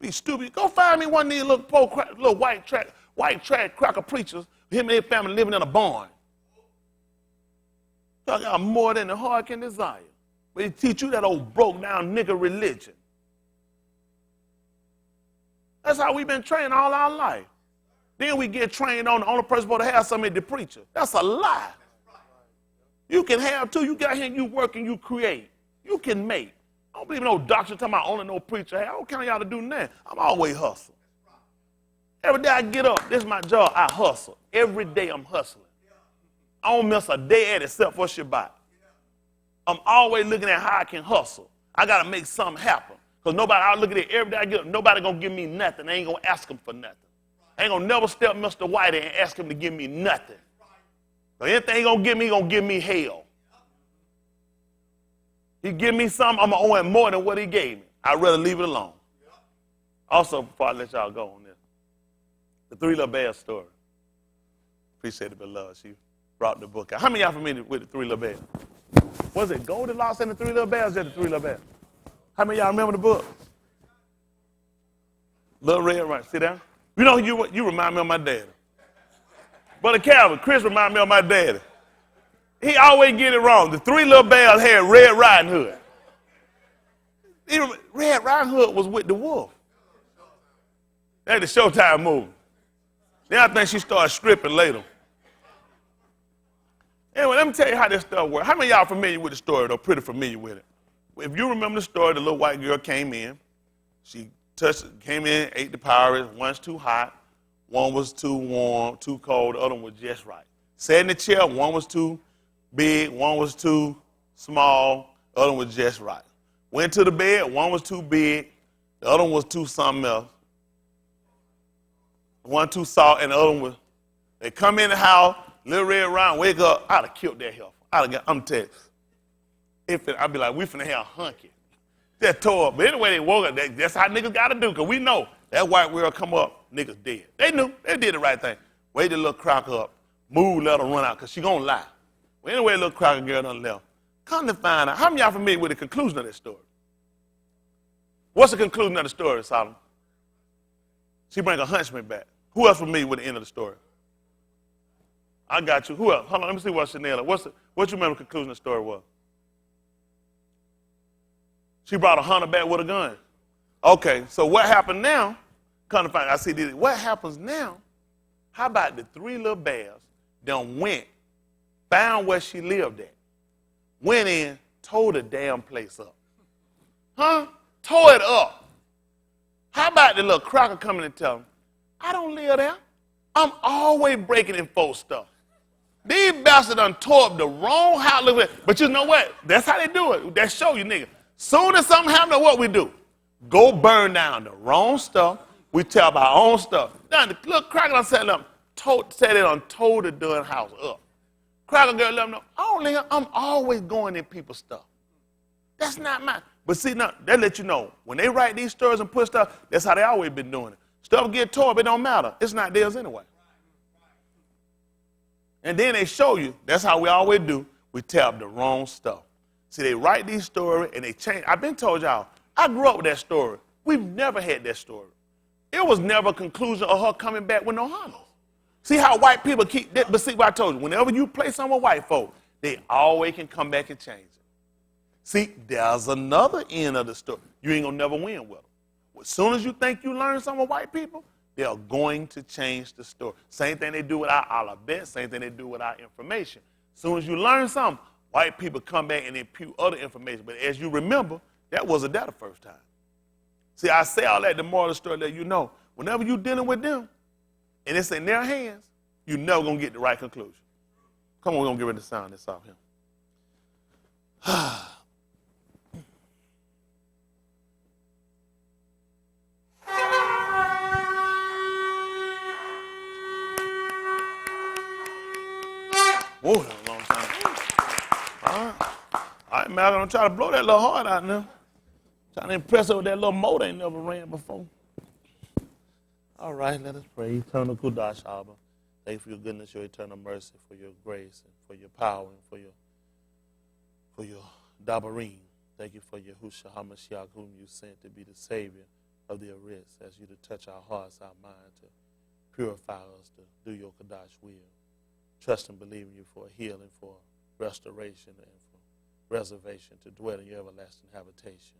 Be stupid. Go find me one of these little white trash cracker preachers. Him and their family living in a barn. Y'all got more than the heart can desire. But they teach you that old broke down nigger religion. That's how we've been trained all our life. Then we get trained on the only person supposed to have somebody to preach it. That's a lie. You can have too. You got here and you work and you create. You can make. I don't believe in no doctor talking about only no preacher. I don't count y'all to do nothing. I'm always hustling. Every day I get up, this is my job. I hustle. Every day I'm hustling. I don't miss a day at it except for Shabbat. I'm always looking at how I can hustle. I got to make something happen. Because I look at it every day I get up, nobody going to give me nothing. I ain't going to ask them for nothing. I ain't going to never step Mr. White and ask him to give me nothing. So anything he going to give me hell. He give me something, I'm going to owe him more than what he gave me. I'd rather leave it alone. Also, before I let y'all go on this, the Three Little Bears story. Appreciate it, beloved. She brought the book out. How many of y'all familiar with the Three Little Bears? Was it Goldilocks and the Three Little Bears or the Three Little Bears? How many of y'all remember the book? Little Red Right. See that? You know, you remind me of my daddy. Brother Calvin, Chris remind me of my daddy. He always get it wrong. The Three Little Bears had Red Riding Hood. Red Riding Hood was with the wolf. That's the Showtime movie. Then I think she started stripping later. Anyway, let me tell you how this stuff works. How many of y'all familiar with the story, though? Pretty familiar with it. If you remember the story, the little white girl came in. She came in, ate the porridge. One's too hot. One was too warm, too cold. The other one was just right. Sat in the chair. One was too big. One was too small. The other one was just right. Went to the bed. One was too big. The other one was too something else. One too soft, and the other one was. They come in the house. Little Red Riding, wake up. I'd have killed that heifer. I'm telling you. I'd be like, we finna have hunky. That tore up. But anyway, they woke up. That's how niggas got to do, because we know that white world come up, niggas dead. They knew. They did the right thing. Wake the little cracker up. Move, let her run out, because she going to lie. Well, anyway, little cracker girl done left. Come to find out, how many of y'all familiar with the conclusion of that story? What's the conclusion of the story, Solomon? She bring a hunchman back. Who else familiar with the end of the story? I got you. Who else? Hold on, let me see what Chanel. What you remember the conclusion of the story was? She brought a hunter back with a gun. Okay, so what happened now? Come to find out, I see this. What happens now? How about the Three Little Bears done went, found where she lived at, went in, tore the damn place up. Huh? Tore it up. How about the little cracker coming and tell them, I don't live there. I'm always breaking in folks' stuff. These bastards done tore up the wrong house. But you know what? That's how they do it. That show you, nigga. Soon as something happens, what we do? Go burn down the wrong stuff. We tear up our own stuff. Now, the little cracker done said they done tore the darn house up. Cracker girl let them know, I don't live. I'm always going in people's stuff. That's not mine. But see, now, they let you know, when they write these stories and put stuff, that's how they always been doing it. Stuff get tore up, it don't matter. It's not theirs anyway. And then they show you, that's how we always do, we tear up the wrong stuff. See, they write these stories and they change. I've been told y'all, I grew up with that story. We've never had that story. It was never a conclusion of her coming back with no hunters. See how white people keep that, but see what I told you, whenever you play some with white folk, they always can come back and change it. See, there's another end of the story. You ain't going to never win with them. As soon as you think you learn something with white people, they are going to change the story. Same thing they do with our alphabet, same thing they do with our information. As soon as you learn something, white people come back and impute other information. But as you remember, that wasn't that the first time. See, I say all that, the moral of the story, that you know, whenever you're dealing with them, and it's in their hands, you're never going to get the right conclusion. Come on, we're going to get ready to sound this off here. Whoa, that was a long time. All right, man, I'm going to try to blow that little heart out now. Trying to impress her with that little motor ain't never ran before. All right, let us pray. Eternal Kudash Abba. Thank you for your goodness, your eternal mercy, for your grace, and for your power, and for your Dabarim. Thank you for Yahushua HaMashiach, whom you sent to be the Savior of the Aris. Ask you to touch our hearts, our minds, to purify us, to do your Kadash will. Trust and believe in you for healing, for restoration, and for reservation, to dwell in your everlasting habitation.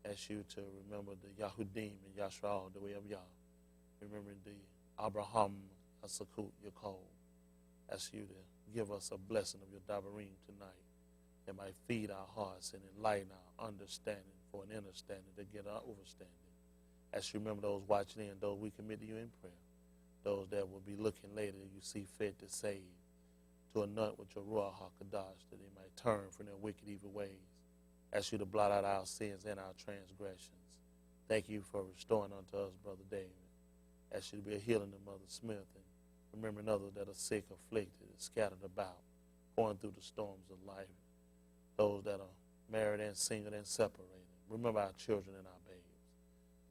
Ask you to remember the Yahudim and Yashrael, the way of Yah. Remembering the Abraham Asakut, your call. Ask you to give us a blessing of your Dabarim tonight that might feed our hearts and enlighten our understanding for an understanding to get our overstanding. Ask you remember those watching in, those we commit to you in prayer. Those that will be looking later you see fit to save, to anoint with your Ruach HaKadosh, that they might turn from their wicked, evil ways. Ask you to blot out our sins and our transgressions. Thank you for restoring unto us, Brother David. Ask you to be a healing to Mother Smith, and remembering others that are sick, afflicted, and scattered about, going through the storms of life. Those that are married and single and separated. Remember our children and our babes.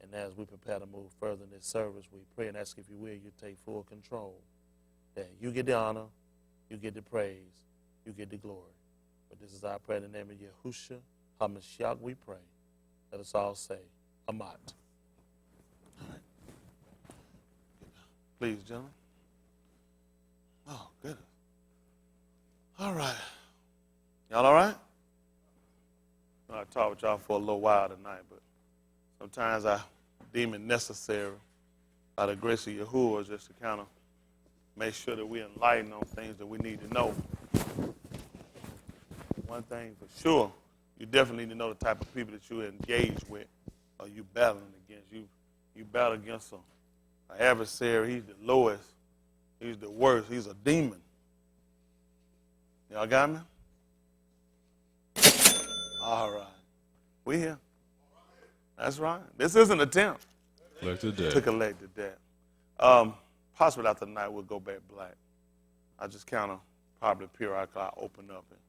And as we prepare to move further in this service, we pray and ask, if you will, you take full control. That you get the honor, you get the praise, you get the glory. But this is our prayer in the name of Yahushua HaMashiach, we pray. Let us all say, Amat. All right. Please, gentlemen. Oh, goodness. All right. Y'all all right? I talked with y'all for a little while tonight, but sometimes I deem it necessary, by the grace of Yahuwah, just to kind of make sure that we're enlightened on things that we need to know. One thing for sure, you definitely need to know the type of people that you engage with or you battling against. You battle against an adversary. He's the lowest. He's the worst. He's a demon. Y'all got me? All right. We here. That's right. This is an attempt to collect the debt. Possibly after tonight we'll go back black. I just kind of probably periodically open up and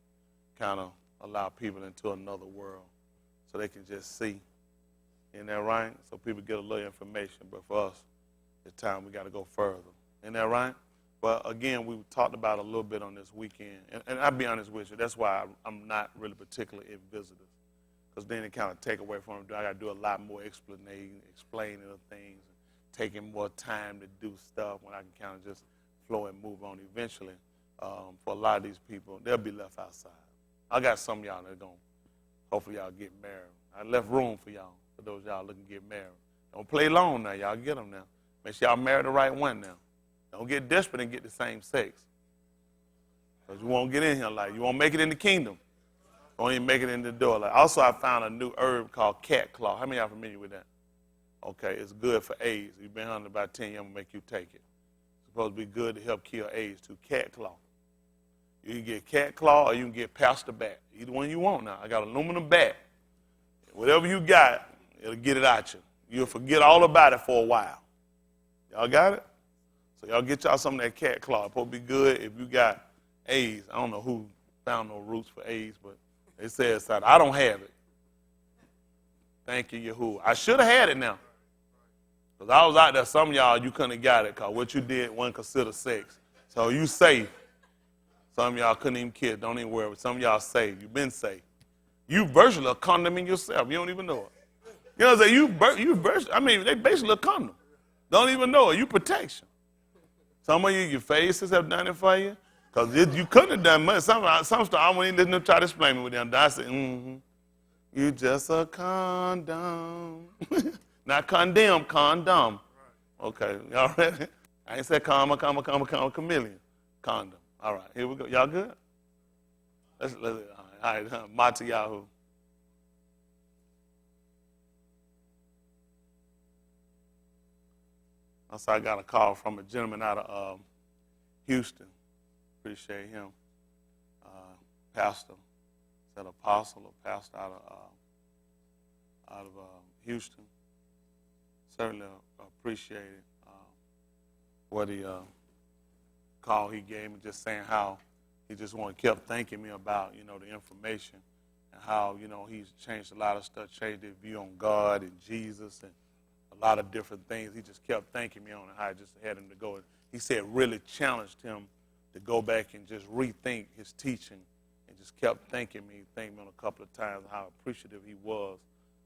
kind of allow people into another world so they can just see. Isn't that right? So people get a little information, but for us, it's time we got to go further. Isn't that right? But again, we talked about a little bit on this weekend, and I'll be honest with you, that's why I'm not really particular in visitors, because then it kind of take away from them. I got to do a lot more explaining of things, taking more time to do stuff when I can kind of just flow and move on eventually. For a lot of these people, they'll be left outside. I got some of y'all that are going to, hopefully y'all get married. I left room for y'all, for those y'all looking to get married. Don't play long now, y'all get them now. Make sure y'all marry the right one now. Don't get desperate and get the same sex. Because you won't get in here like, you won't make it in the kingdom. You won't even make it in the door. Like, also, I found a new herb called cat claw. How many of y'all familiar with that? Okay, it's good for AIDS. You've been hunted about 10 years, I'm going to make you take it. It's supposed to be good to help kill AIDS too. Cat claw. You can get cat claw or you can get pastor bat. Either one you want now. I got aluminum bat. Whatever you got, it'll get it out you. You'll forget all about it for a while. Y'all got it? So y'all get y'all some of that cat claw. It's supposed to be good if you got AIDS. I don't know who found no roots for AIDS, but they said it's out. I don't have it. Thank you, Yahuwah. I should have had it now. Because I was out there, some of y'all, you couldn't have got it because what you did wasn't considered sex. So you safe. Some of y'all couldn't even kiss. Don't even worry. Some of y'all saved. You've been saved. You virtually a condom in yourself. You don't even know it. You know what I'm saying? They basically a condom. Don't even know it. You protection. Some of you, your faces have done it for you. Because you couldn't have done much. Some stuff I wouldn't even try to explain me with them. I said, you just a condom. Not condemn, condom. Okay, y'all ready? I ain't said comma, chameleon. Condom. All right, here we go. Y'all good? Let's all right, Matayahu. So I got a call from a gentleman out of Houston. Appreciate him. Pastor, said apostle or pastor out of Houston. Certainly appreciated what he call he gave me, just saying how he just kept thanking me about, the information and how, he's changed a lot of stuff, changed his view on God and Jesus and a lot of different things. He just kept thanking me on it, how I just had him to go. He said it really challenged him to go back and just rethink his teaching, and just kept thanking me on a couple of times how appreciative he was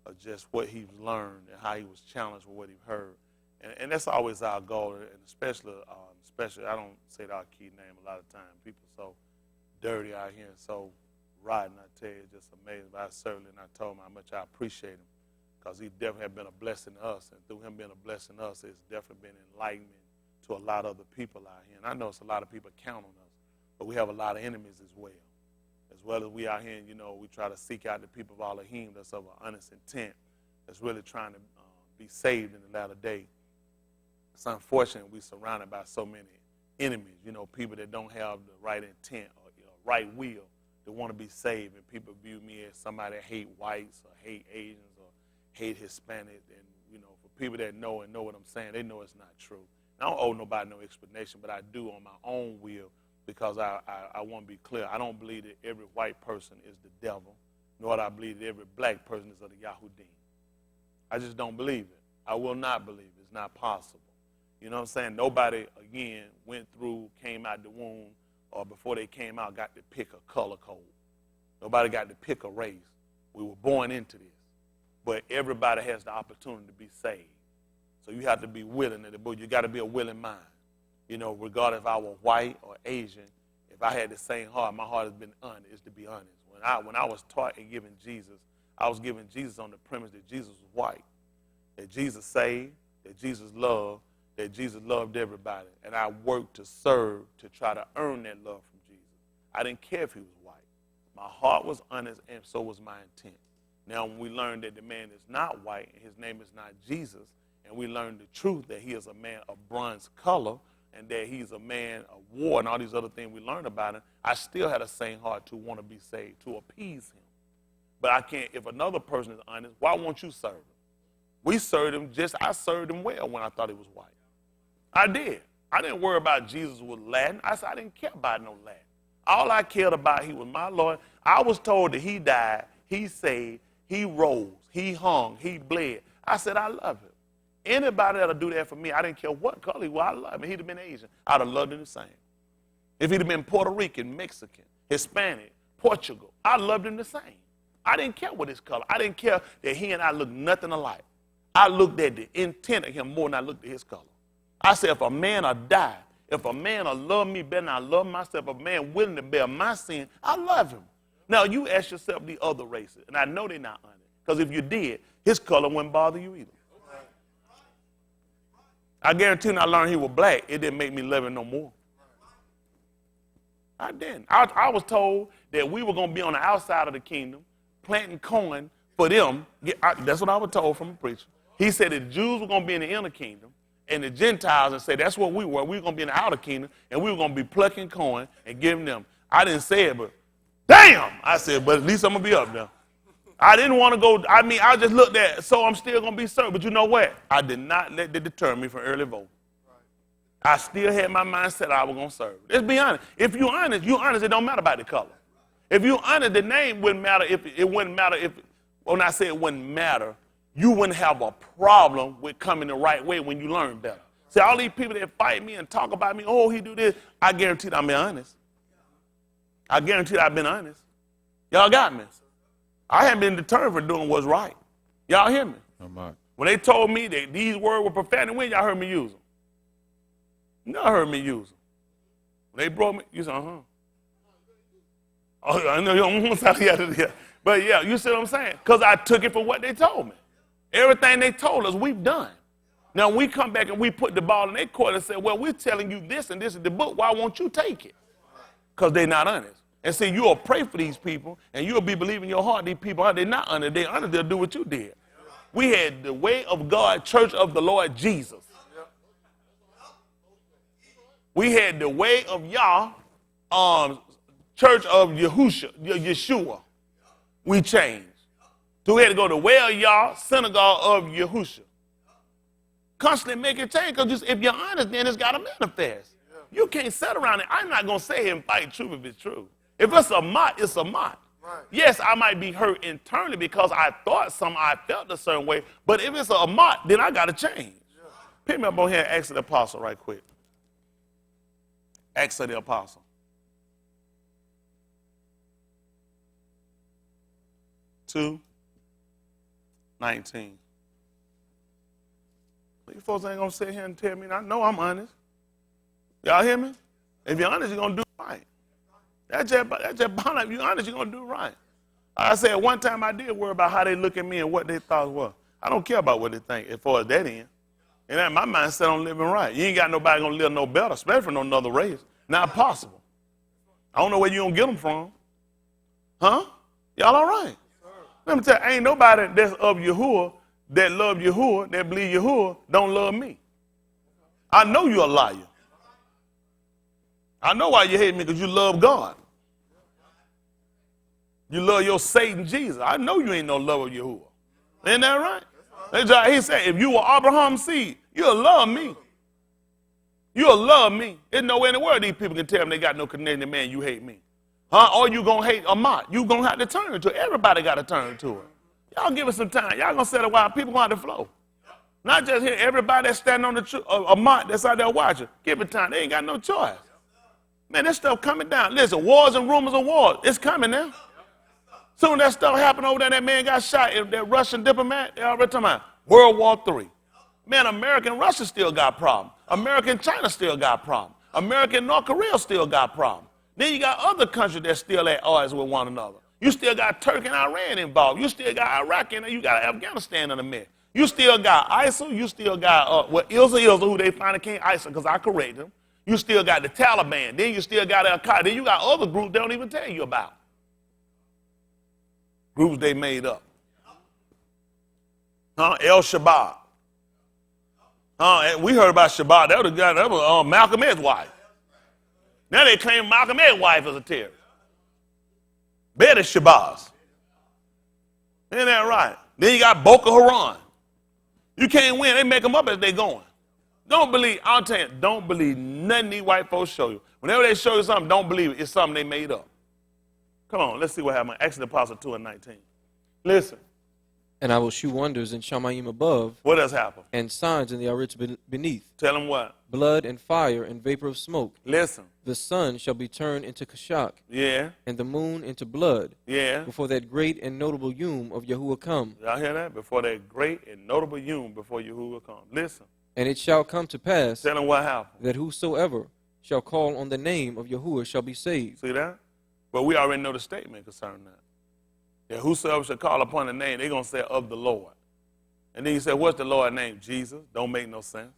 of just what he's learned and how he was challenged with what he heard. And that's always our goal, and especially I don't say our key name a lot of times. People so dirty out here and so rotten, I tell you, just amazing. But I told him how much I appreciate him, because he definitely has been a blessing to us. And through him being a blessing to us, it's definitely been enlightenment to a lot of other people out here. And I know it's a lot of people count on us, but we have a lot of enemies as well. As well as we out here, we try to seek out the people of Elohim that's of an honest intent, that's really trying to be saved in the latter day. It's unfortunate we're surrounded by so many enemies, people that don't have the right intent or right will to want to be saved. And people view me as somebody that hate whites or hate Asians or hate Hispanic. And, for people that know what I'm saying, they know it's not true. I don't owe nobody no explanation, but I do on my own will, because I want to be clear. I don't believe that every white person is the devil, nor do I believe that every black person is of the Yahudim. I just don't believe it. I will not believe it. It's not possible. You know what I'm saying? Nobody, again, went through, came out the womb, or before they came out got to pick a color code. Nobody got to pick a race. We were born into this. But everybody has the opportunity to be saved. So you have to be willing, but you got to be a willing mind. Regardless if I were white or Asian, if I had the same heart, my heart has been honest, is to be honest. When I was taught and given Jesus, I was given Jesus on the premise that Jesus was white, that Jesus saved, that Jesus loved, that Jesus loved everybody. And I worked to serve, to try to earn that love from Jesus. I didn't care if he was white. My heart was honest, and so was my intent. Now, when we learn that the man is not white, and his name is not Jesus, and we learn the truth that he is a man of bronze color, and that he's a man of war, and all these other things we learned about him, I still had the same heart to want to be saved, to appease him. But I can't, if another person is honest, why won't you serve him? We served him I served him well when I thought he was white. I did. I didn't worry about Jesus was Latin. I didn't care about no Latin. All I cared about, he was my Lord. I was told that he died, he saved, he rose, he hung, he bled. I said, I love him. Anybody that'll do that for me, I didn't care what color he was, I love him. He'd have been Asian, I'd have loved him the same. If he'd have been Puerto Rican, Mexican, Hispanic, Portugal, I loved him the same. I didn't care what his color. I didn't care that he and I looked nothing alike. I looked at the intent of him more than I looked at his color. I said, if a man will die, if a man will love me better than I love myself, if a man willing to bear my sin, I love him. Now, you ask yourself the other races, and I know they're not honest, because if you did, his color wouldn't bother you either. I guarantee when I learned he was black, it didn't make me love him no more. I didn't. I was told that we were going to be on the outside of the kingdom, planting corn for them. That's what I was told from a preacher. He said that the Jews were going to be in the inner kingdom, and the Gentiles, and say that's what we were. We were going to be in the outer kingdom, and we were going to be plucking corn and giving them. I didn't say it, but damn, I said, but at least I'm going to be up there. I didn't want to go. I just looked at, so I'm still going to be served. But you know what? I did not let that deter me from early voting. I still had my mindset I was going to serve. Let's be honest. If you're honest, it don't matter about the color. If you're honest, the name wouldn't matter when I say it wouldn't matter, you wouldn't have a problem with coming the right way when you learn better. See, all these people that fight me and talk about me, oh, he do this, I guarantee I've been honest. I guarantee I've been honest. Y'all got me. I haven't been determined for doing what's right. Y'all hear me? When they told me that these words were profanity, when y'all heard me use them? Y'all heard me use them. They brought me. You said, Oh, I know you don't want to yeah. But yeah, you see what I'm saying? Because I took it for what they told me. Everything they told us, we've done. Now, we come back and we put the ball in their court and say, well, we're telling you this and this is the book. Why won't you take it? Because they're not honest. And see, you'll pray for these people, and you'll be believing in your heart these people, they're not honest. They're honest, they'll do what you did. We had the Way of God, Church of the Lord Jesus. We had the Way of Yah, Church of Yeshua. We changed. So we had to go to Way of Yah, Synagogue of Yahushua. Constantly making change, because if you're honest, then it's got to manifest. You can't sit around it. I'm not going to say and fight truth if it's true. If it's a mot, it's a mot. Right. Yes, I might be hurt internally because I thought I felt a certain way, but if it's a mot, then I got to change. Yeah. Pick me up on here, Acts of the Apostle right quick. Acts of the Apostle. 2:19. You folks ain't going to sit here and tell me, I know I'm honest. Y'all hear me? If you're honest, you're going to do right. That's just bottom. If you're honest, you're going to do right. Like I said, one time I did worry about how they look at me and what they thought was. I don't care about what they think as far as that end. And that my mindset on living right. You ain't got nobody going to live no better, especially from no another race. Not possible. I don't know where you going to get them from. Huh? Y'all all right? Let me tell you, ain't nobody that's of Yahuwah, that love Yahuwah, that believe Yahuwah, don't love me. I know you're a liar. I know why you hate me, because you love God. You love your Satan Jesus. I know you ain't no love of Yahuwah. Ain't that right? He said, if you were Abraham's seed, you'll love me. You'll love me. There's no way in the world these people can tell me they got no connection, man, you hate me. Huh? Or you going to hate Amat. You going to have to turn to it. Everybody got to turn to it. Y'all give it some time. Y'all going to set a while. People going to have to flow. Not just here. Everybody that's standing on the Amat that's out there watching. Give it time. They ain't got no choice. Man, this stuff coming down. Listen, wars and rumors of wars. It's coming now. Soon that stuff happened over there, that man got shot, that Russian diplomat, they already talking about World War III. Man, America and Russia still got problems. America and China still got problems. America and North Korea still got problems. Then you got other countries that still at odds with one another. You still got Turkey and Iran involved. You still got Iraq and you got Afghanistan in the mix. You still got ISIL. You still got, ISIL, who they finally can't ISIL because I corrected them. You still got the Taliban. Then you still got Al-Qaeda. Then you got other groups they don't even tell you about. Groups they made up. El-Shabaab. We heard about Shabaab. That was Malcolm X's wife. Now they claim Malcolm X's wife as a terrorist. Better Shabazz. Isn't that right? Then you got Boko Haram. You can't win. They make them up as they going. Don't believe, I'll tell you, don't believe nothing these white folks show you. Whenever they show you something, don't believe it. It's something they made up. Come on, let's see what happened. Acts of the Apostle 2:19. Listen. And I will shew wonders in Shamayim above. What else happened? And signs in the Arich beneath. Tell them what? Blood and fire and vapor of smoke. Listen. The sun shall be turned into Kashak. Yeah. And the moon into blood. Yeah. Before that great and notable Yom of Yahuwah come. Y'all hear that? Before that great and notable Yom before Yahuwah come. Listen. And it shall come to pass. Tell them what happened. That whosoever shall call on the name of Yahuwah shall be saved. See that? But we already know the statement concerning that. That whosoever shall call upon the name, they're going to say of the Lord. And then you say, what's the Lord's name? Jesus. Don't make no sense.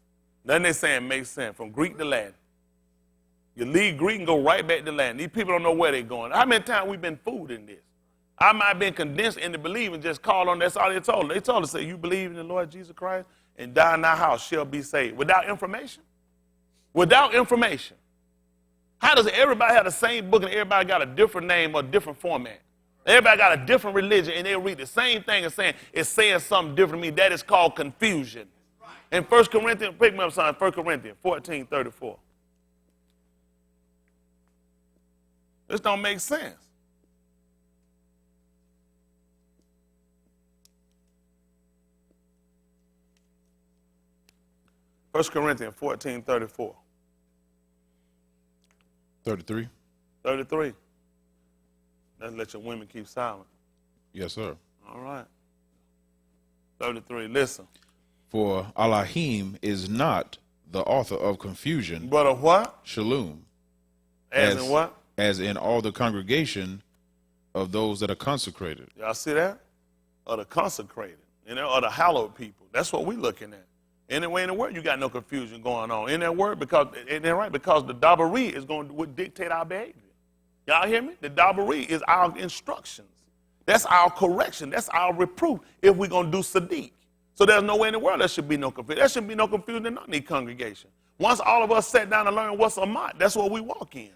Nothing they're saying makes sense from Greek to Latin. You leave Greek and go right back to Latin. These people don't know where they're going. How many times we've been fooled in this? I might have been condensed into believing, just call on, that's all they told us. They told us, say, you believe in the Lord Jesus Christ and die in thy house shall be saved. Without information? Without information. How does everybody have the same book and everybody got a different name or different format? Everybody got a different religion and they read the same thing and saying it's saying something different to me. That is called confusion. In 1 Corinthians, pick me up, son, 1 Corinthians 14:34. This don't make sense. First Corinthians 14:34. 33. 33. Let's let your women keep silent. Yes, sir. All right. 33. Listen. For Elohim is not the author of confusion. But of what? Shalom. As in what? As in all the congregation of those that are consecrated. Y'all see that? Or the consecrated, or the hallowed people. That's what we're looking at. Anyway in the word, you got no confusion going on. In that word, because the Dabaree is going to dictate our behavior. Y'all hear me? The Dabaree is our instructions. That's our correction. That's our reproof if we're going to do Sadiq. So there's no way in the world there should be no confusion. There should be no confusion in any congregation. Once all of us sat down and learned what's a mot, that's what we walk in.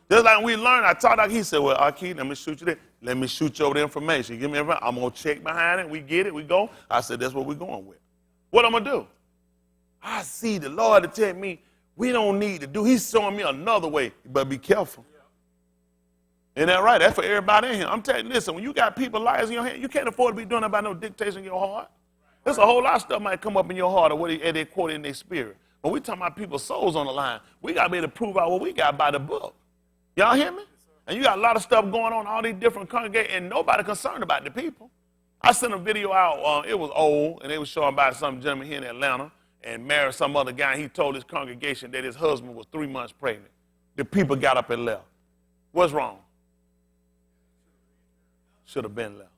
Just like we learned, I taught Aki, he said, well, Aki, let me shoot you there. Let me shoot you over the information. Give me everything. I'm going to check behind it. We get it. We go. I said, that's what we're going with. What I'm going to do? I see the Lord to tell me we don't need to do. He's showing me another way, but be careful. Isn't that right? That's for everybody in here. I'm telling you, listen, when you got people liars in your hand, you can't afford to be doing that by no dictation in your heart. There's a whole lot of stuff might come up in your heart or what they quote in their spirit. But we talking about people's souls on the line. We got to be able to prove out what we got by the book. Y'all hear me? And you got a lot of stuff going on, all these different congregations, and nobody concerned about the people. I sent a video out, it was old, and they was showing about some gentleman here in Atlanta and married some other guy. He told his congregation that his husband was 3 months pregnant. The people got up and left. What's wrong? Should have been left.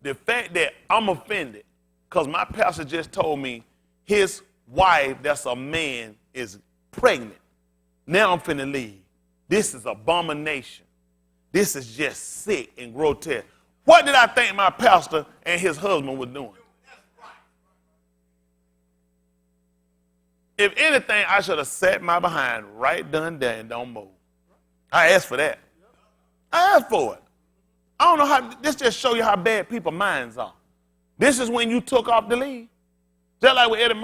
The fact that I'm offended because my pastor just told me his wife, that's a man, is pregnant. Now I'm finna leave. This is abomination. This is just sick and grotesque. What did I think my pastor and his husband were doing? If anything, I should have sat my behind right down there and don't move. I asked for that. I asked for it. I don't know how, this just show you how bad people's minds are. This is when you took off the lead. Just like with Eddie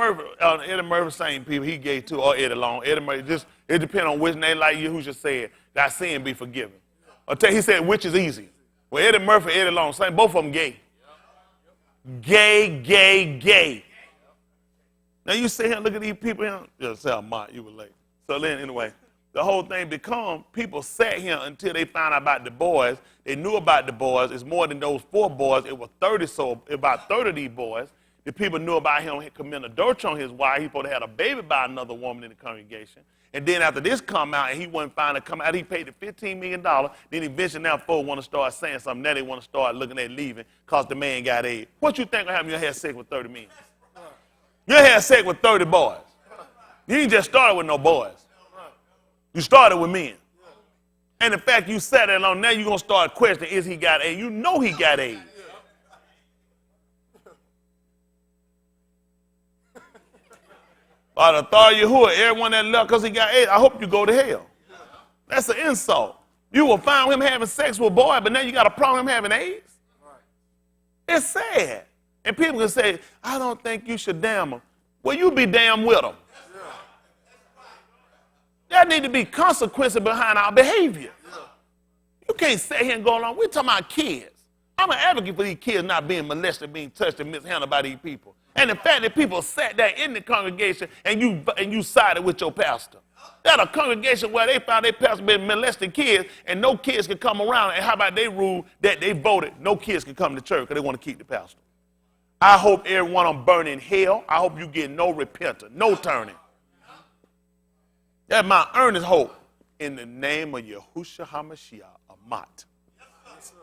Murphy, same people he gave to, or Eddie Long. Eddie Murphy, it depends on which name, like you who just said, thy sin be forgiven. He said, which is easy. Well, Eddie Murphy, Eddie Long, same, both of them gay. Gay. Now you sit here and look at these people here. Just say, Mott, you were late. So then, anyway, the whole thing become, people sat here until they found out about the boys. They knew about the boys. It's more than those 4 boys. It was 30, so about 30 of these boys. The people knew about him committing adultery on his wife. He supposed to have a baby by another woman in the congregation. And then after this come out and he wasn't finally come out, he paid the $15 million. Then eventually now folks want to start saying something. Now they want to start looking at leaving because the man got AIDS. What you think will happen when you have sex with 30 men? You had sex with 30 boys. You didn't just start with no boys. You started with men. And the fact you sat there long, now you're going to start questioning, is he got AIDS? You know he got AIDS. By the authority of Yahuwah, everyone that left because he got AIDS, I hope you go to hell. That's an insult. You will find him having sex with a boy, but now you got a problem with him having AIDS? It's sad. And people can say, I don't think you should damn him. Well, you be damn with him. There need to be consequences behind our behavior. You can't sit here and go along. We're talking about kids. I'm an advocate for these kids not being molested, being touched, and mishandled by these people. And the fact that people sat there in the congregation and you sided with your pastor. There's a congregation where they found their pastor been molesting kids and no kids could come around. And how about they rule that they voted no kids can come to church because they want to keep the pastor? I hope everyone on burn in hell. I hope you get no repentance, no turning. That's my earnest hope in the name of Yahushua HaMashiach, Amat.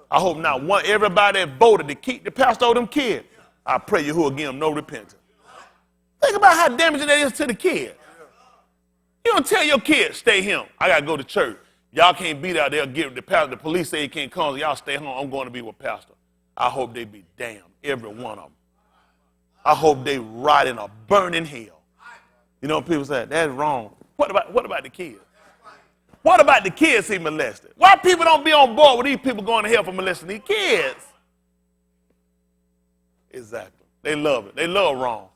I hope not one, everybody that voted to keep the pastor of them kids, I pray you who will give them no repentance. Think about how damaging that is to the kids. You don't tell your kids, stay here. I got to go to church. Y'all can't be there. They'll give the pastor. The police say he can't come. So y'all stay home. I'm going to be with pastor. I hope they be damned, every one of them. I hope they rot in a burning hell. You know, people say, that's wrong. What about the kids? What about the kids he molested? Why people don't be on board with these people going to hell for molesting these kids? Exactly. They love it. They love wrong.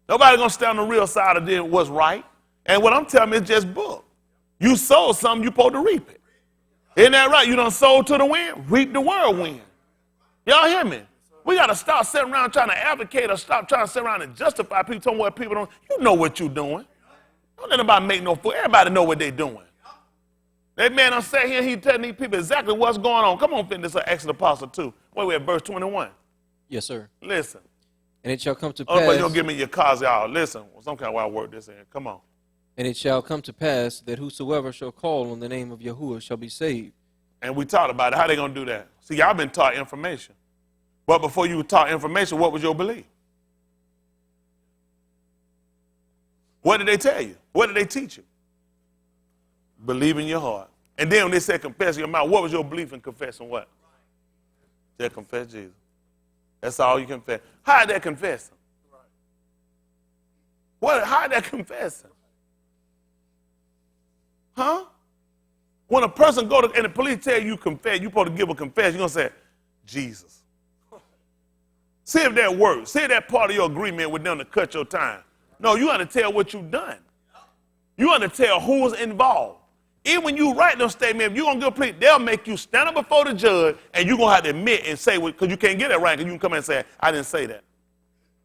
Nobody's going to stay on the real side of doing what's right. And what I'm telling you is just book. You sold something, you're supposed to reap it. Isn't that right? You done sold to the wind, reap the whirlwind. Y'all hear me? We got to stop sitting around trying to advocate or stop trying to sit around and justify people telling what people don't. You know what you're doing. Don't let nobody make no fool. Everybody know what they're doing. That man done sat here, he telling these people exactly what's going on. Come on, finish this Acts of the Apostle 2. Wait, we're at verse 21. Yes, sir. Listen. And it shall come to pass. Oh, but you don't give me your cause, y'all. Listen, some kind of way I work this in. Come on. And it shall come to pass that whosoever shall call on the name of Yahuwah shall be saved. And we talked about it. How they going to do that? See, y'all been taught information. But before you were taught information, what was your belief? What did they tell you? What did they teach you? Believe in your heart. And then when they said confess in your mouth, what was your belief in confessing what? They confess Jesus. That's all you confess. How did that confess him? How did that confess him? Huh? When a person go to, and the police tell you confess, you're supposed to give a confession, you're going to say, Jesus. See if that works. See if that part of your agreement with them to cut your time. No, you got to tell what you've done. You got to tell who's involved. Even when you write them statements, if you're going to give a plea, they'll make you stand up before the judge and you're going to have to admit and say, because you can't get that right, because you can come in and say, I didn't say that.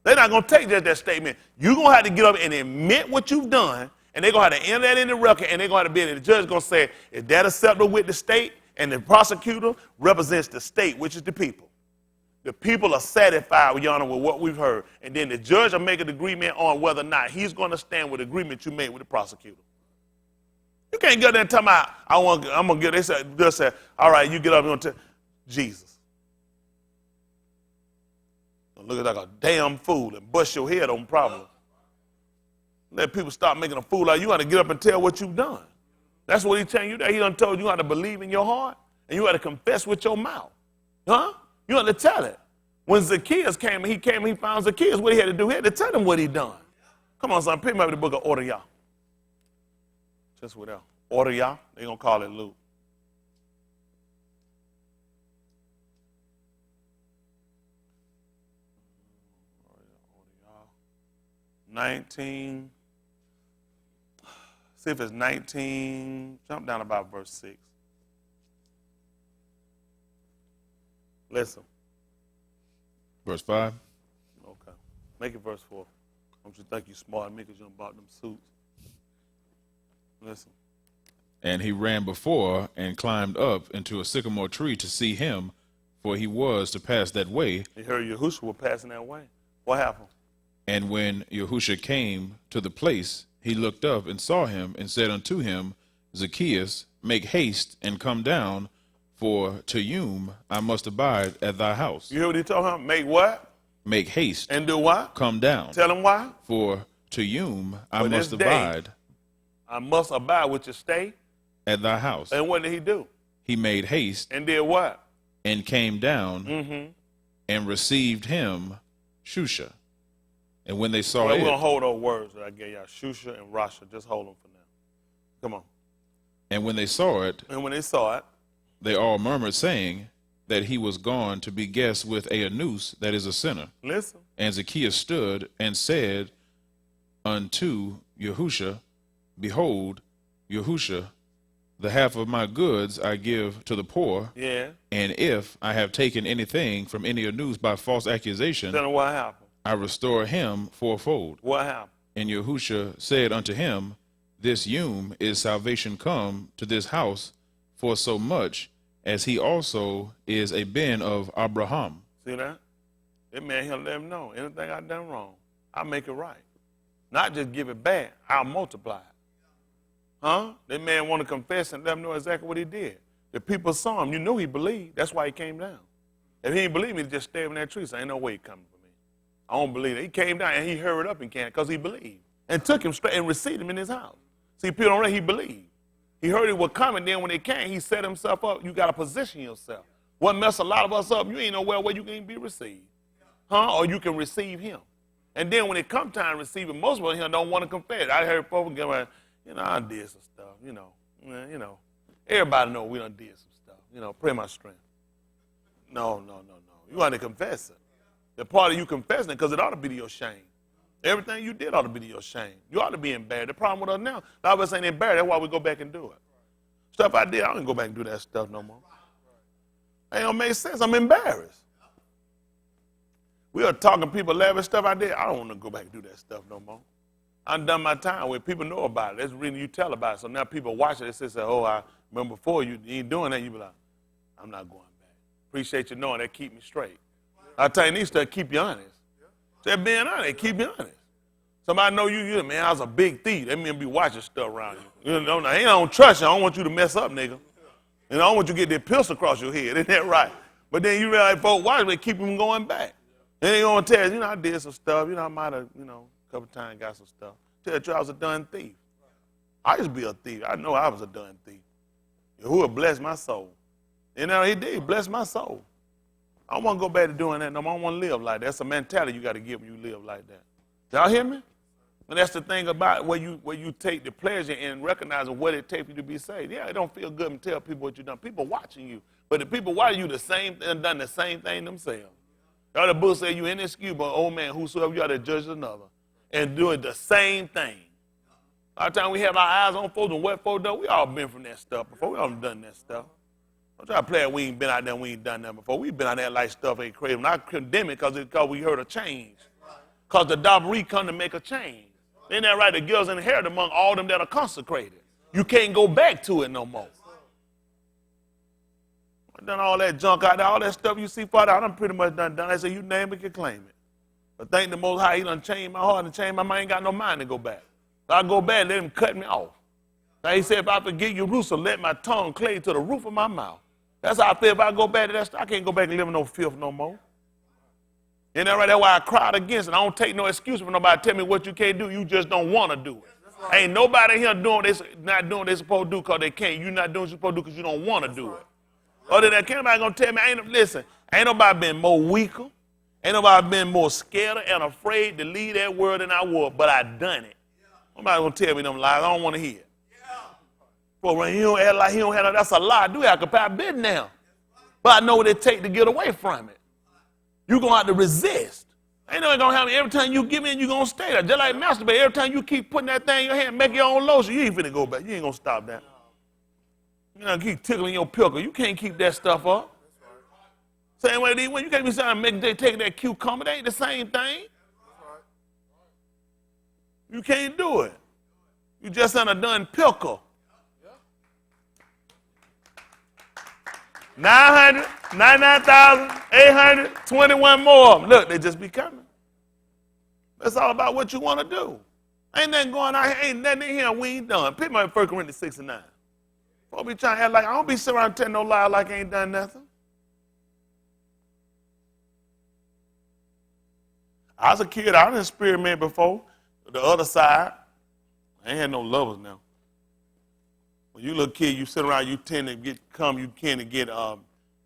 They're not going to take just that statement. You're going to have to get up and admit what you've done, and they're going to have to enter that in the record, and they're going to have to be, and the judge is going to say, is that acceptable with the state? And the prosecutor represents the state, which is the people. The people are satisfied, Your Honor, with what we've heard. And then the judge will make an agreement on whether or not he's going to stand with the agreement you made with the prosecutor. You can't get there and tell me, I'm going to get, they say, all right, you get up and you're going to tell Jesus. Don't look like a damn fool and bust your head on problems. Let people stop making a fool out of you. You got to get up and tell what you've done. That's what he's telling you that. He done told you how to believe in your heart and you got to confess with your mouth. Huh? You got to tell it. When Zacchaeus came and he found Zacchaeus, what he had to do, he had to tell him what he done. Come on, son, pick me up the book of Order, y'all. Just without Order, y'all. They're going to call it Luke. Order, y'all. 19. See if it's 19. Jump down about verse 6. Listen. Verse 5. Okay. Make it verse 4. Don't you think you smart at me because you done bought them suits. Listen. And he ran before and climbed up into a sycamore tree to see him, for he was to pass that way. He heard Yahushua was passing that way. What happened? And when Yahushua came to the place, he looked up and saw him and said unto him, Zacchaeus, make haste and come down, for to whom I must abide at thy house. You hear what he told him? Make what? Make haste. And do what? Come down. Tell him why? For to whom I For must this day, abide I must abide with your stay. at thy house. And what did he do? He made haste And did what? and came down and received him Shusha. And when they saw Well, it, we're going to hold those words that I gave y'all, Shusha and Rasha. Just hold them for now. Come on. and when they saw it, And when they saw it, they all murmured, saying that he was gone to be guest with Anus, that is a sinner. listen. And Zacchaeus stood and said unto Yahusha, Behold, Yahusha, the half of my goods I give to the poor, Yeah. and if I have taken anything from any Anus by false accusation, Tell him what happened. I restore him fourfold. What happened? And Yahusha said unto him, This Yom is salvation come to this house, for so much as he also is a ben of Abraham. See that? It meant he'll let him know. Anything I done wrong, I'll make it right. Not just give it back, I'll multiply it. Huh? That man want to confess and let him know exactly what he did. The people saw him. You knew he believed. That's why he came down. If he didn't believe me, he'd just stay in that tree. So ain't no way he coming for me. I don't believe it. He came down and he hurried up and came because he believed. And took him straight and received him in his house. See, people don't know he believed. He heard it was coming. Then when it came, he set himself up. You got to position yourself. What mess a lot of us up, you ain't nowhere where you can be received. Huh? Or you can receive him. And then when it come time to receive him, most of us here don't want to confess. I heard folks get around, I did some stuff, Everybody know we done did some stuff. Pray my strength. No. You got to confess it. The part of you confessing it, because it ought to be to your shame. Everything you did ought to be to your shame. You ought to be embarrassed. The problem with us now, a lot of us ain't embarrassed. That's why we go back and do it. Stuff I did, I don't go back and do that stuff no more. Ain't gonna make sense. I'm embarrassed. We are talking people laughing stuff I did. I don't want to go back and do that stuff no more. I'm done my time where people know about it. That's the reason you tell about it. So now people watch it and say, oh, I remember before you ain't doing that. You be like, I'm not going back. Appreciate you knowing that keep me straight. I tell you, these stuff keep you honest. Just being honest, keep you honest. Somebody know you, man, I was a big thief. That mean be watching stuff around you. You know, I don't trust you. I don't want you to mess up, nigga. And I don't want you to get that pistol across your head. Isn't that right? But then you realize folks watch me, keep them going back. And they gonna tell you, I did some stuff. I might have, a couple times got some stuff. Tell you I was a done thief. I used to be a thief. I know I was a done thief. Yahuwah blessed my soul. He did bless my soul. I don't want to go back to doing that no more. I don't want to live like that. That's a mentality you got to get when you live like that. Y'all hear me? And that's the thing about where you take the pleasure in recognizing what it takes for you to be saved. Yeah, it don't feel good to tell people what you've done. People watching you. But the people watching you done the same thing themselves. The other book said you inexcusable, old man, whosoever you are to judge another. And doing the same thing. A lot of times we have our eyes on folks and what folks do. We all been from that stuff before. We all done that stuff. Don't try to play it. We ain't been out there. We ain't done that before. We been out there like stuff ain't crazy. And I condemn it because we heard a change. Because the Dabri come to make a change. Ain't that right? The girls inherit among all them that are consecrated. You can't go back to it no more. I done all that junk out there, all that stuff you see far out. I'm pretty much done. I say you name it, you claim it. But thank the Most High, He done changed my heart and changed my mind. I ain't got no mind to go back. So I go back, let Him cut me off. Now He said, if I forget Jerusalem, let my tongue cleave to the roof of my mouth. That's how I feel if I go back to that stuff. I can't go back and live in no filth no more. Ain't that right? That's why I cried against it. I don't take no excuse for nobody to tell me what you can't do. You just don't want to do it. Right. Ain't nobody here not doing what they're supposed to do because they can't. You not doing what you're supposed to do because you don't want to do it. Other than that, can't nobody gonna tell me, ain't nobody been more weaker. Ain't nobody been more scared and afraid to leave that world than I was, but I done it. Nobody gonna tell me them lies. I don't want to hear it. Well, when he don't act like he don't have that's a lie. I do have to bit now. But I know what it takes to get away from it. You're going to have to resist. Ain't no going to happen. Every time you give in, you're going to stay there. Just like masturbate. Every time you keep putting that thing in your hand, make your own lotion, you ain't finna go back. You ain't going to stop that. You know, keep tickling your pickle. You can't keep that stuff up. Same way when you can't be saying they take that cucumber. They ain't the same thing. You can't do it. You just in a done pickle. 999,821 more. Look, they just be coming. That's all about what you want to do. Ain't nothing going on here. Ain't nothing in here we ain't done. Pick my 1 Corinthians 6 and 9. Don't be trying to act like I don't be sitting around telling no lie like I ain't done nothing. I was a kid. I didn't experiment before. The other side, I ain't had no lovers now. When you little kid, you sit around, you tend to get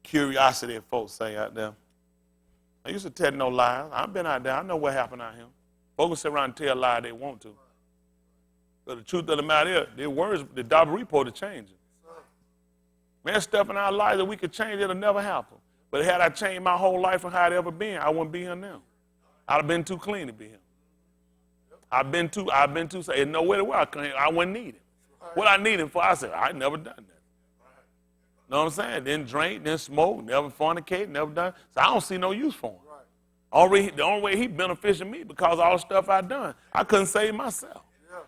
curiosity, as folks say out there. I used to tell no lies. I've been out there. I know what happened out here. Folks sit around and tell lies they want to. But the truth of the matter is, their words, the double report to change it. Man, stuff in our lives that we could change, it'll never happen. But had I changed my whole life and how it ever been, I wouldn't be here now. I'd have been too clean to be here. I've been too, there's nowhere where I wouldn't need it. What I need him for, I said, I never done that. Know what I'm saying? Didn't drink, didn't smoke, never fornicate, never done. So I don't see no use for him. The only way he benefited me because of all the stuff I done. I couldn't save myself.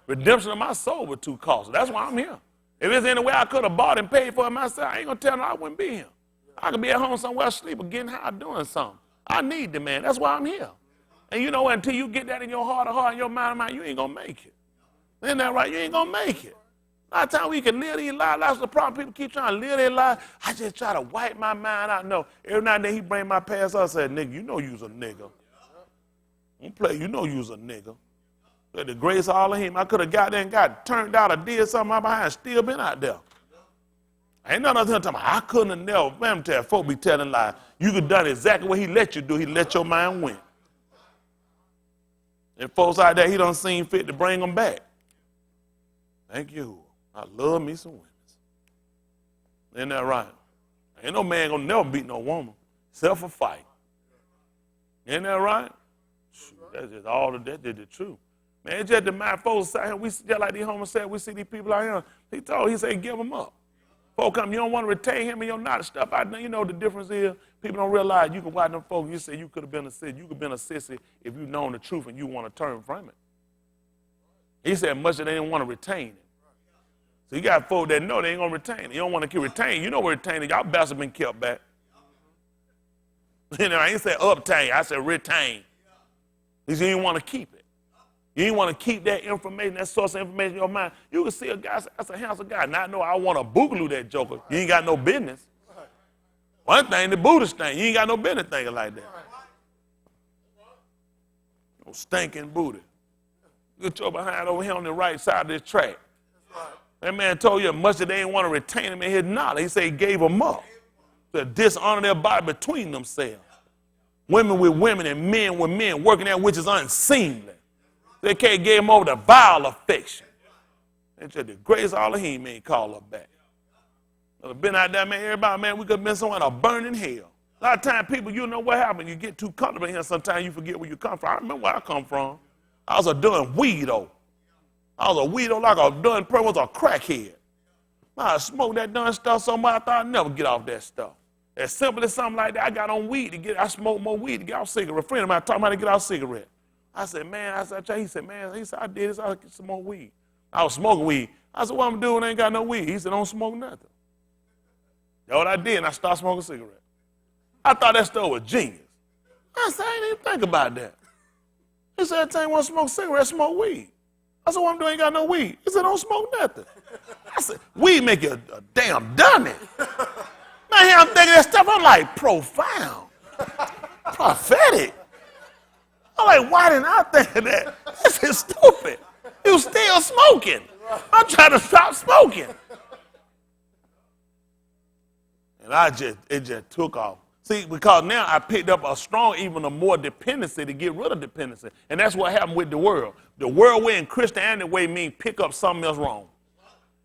Redemption of my soul was too costly. That's why I'm here. If there's any way I could have bought and paid for it myself, I ain't going to tell him I wouldn't be here. I could be at home somewhere asleep or getting high doing something. I need the man. That's why I'm here. And you know, until you get that in your heart in your mind, you ain't going to make it. Isn't that right? You ain't going to make it. A lot of times we can live these lives. That's the problem. People keep trying to live their lives. I just try to wipe my mind out. No. Every now and then he bring my past up and said, nigga, you know you was a nigga. Don't play. You know you was a nigga. But the grace of all of him, I could have got there and got turned out or did something out behind, still been out there. Ain't none of them talking about, I couldn't have never. Man, tell folk be telling lies. You could have done exactly what he let you do. He let your mind win. And folks out there, he done seen fit to bring them back. Thank you. I love me some women. Isn't that right? Ain't no man gonna never beat no woman, except for fight. Isn't that right? That's just that's just the truth. Man, it's just the mind folks out here, we just like these homosexuals, we see these people out here. He said, give them up. Folks come, you don't want to retain him and you're not stuff out there. You know the difference is, people don't realize you can watch them folks, you say you could have been a sissy. You could have been a sissy if you known the truth and you want to turn from it. He said much that they didn't want to retain it. So you got folks that know they ain't going to retain it. You don't want to keep retaining. You know what retaining. Y'all bastards been kept back. You know, I ain't said obtain. I said retain. He said you want to keep it. You ain't want to keep that information, that source of information in your mind. You can see a guy, that's a handsome guy. Now I know I want to boogaloo that joker. You ain't got no business. One thing, the Buddhist thing, you ain't got no business thinking like that. No stinking Buddha. Get your behind over here on the right side of this track. That man told you much that they didn't want to retain him in his knowledge. He said he gave them up to dishonor their body between themselves. Women with women and men with men working that which is unseemly. They can't give him over to vile affection. They just the grace all of him ain't call her back. Been out there, man, everybody, man, we could have been somewhere in a burning hell. A lot of times people, you know what happened. You get too comfortable here, sometimes you forget where you come from. I remember where I come from. I was a doing weedo. I was a weedo like a done person was a crackhead. I smoked that done stuff so much I thought I'd never get off that stuff. As simple as something like that, I got on weed to get, I smoked more weed to get off cigarette. A friend of mine taught me how to get off cigarette. I said, man, he said, I did this, I get some more weed. I was smoking weed. I said, what I'm doing, I ain't got no weed. He said, don't smoke nothing. That's what I did, and I started smoking cigarettes. I thought that stuff was genius. I said, I didn't even think about that. He said, I want to smoke cigarettes, smoke weed. I said, what I'm doing, ain't got no weed. He said, don't smoke nothing. I said, weed make you a damn dummy. Now here I'm thinking that stuff, I'm like, profound, prophetic. I'm like, why didn't I think of that? This is stupid. You still smoking. I'm trying to stop smoking. And it just took off. See, because now I picked up a strong, even a more dependency to get rid of dependency. And that's what happened with the world. The world way and Christianity way mean pick up something else wrong.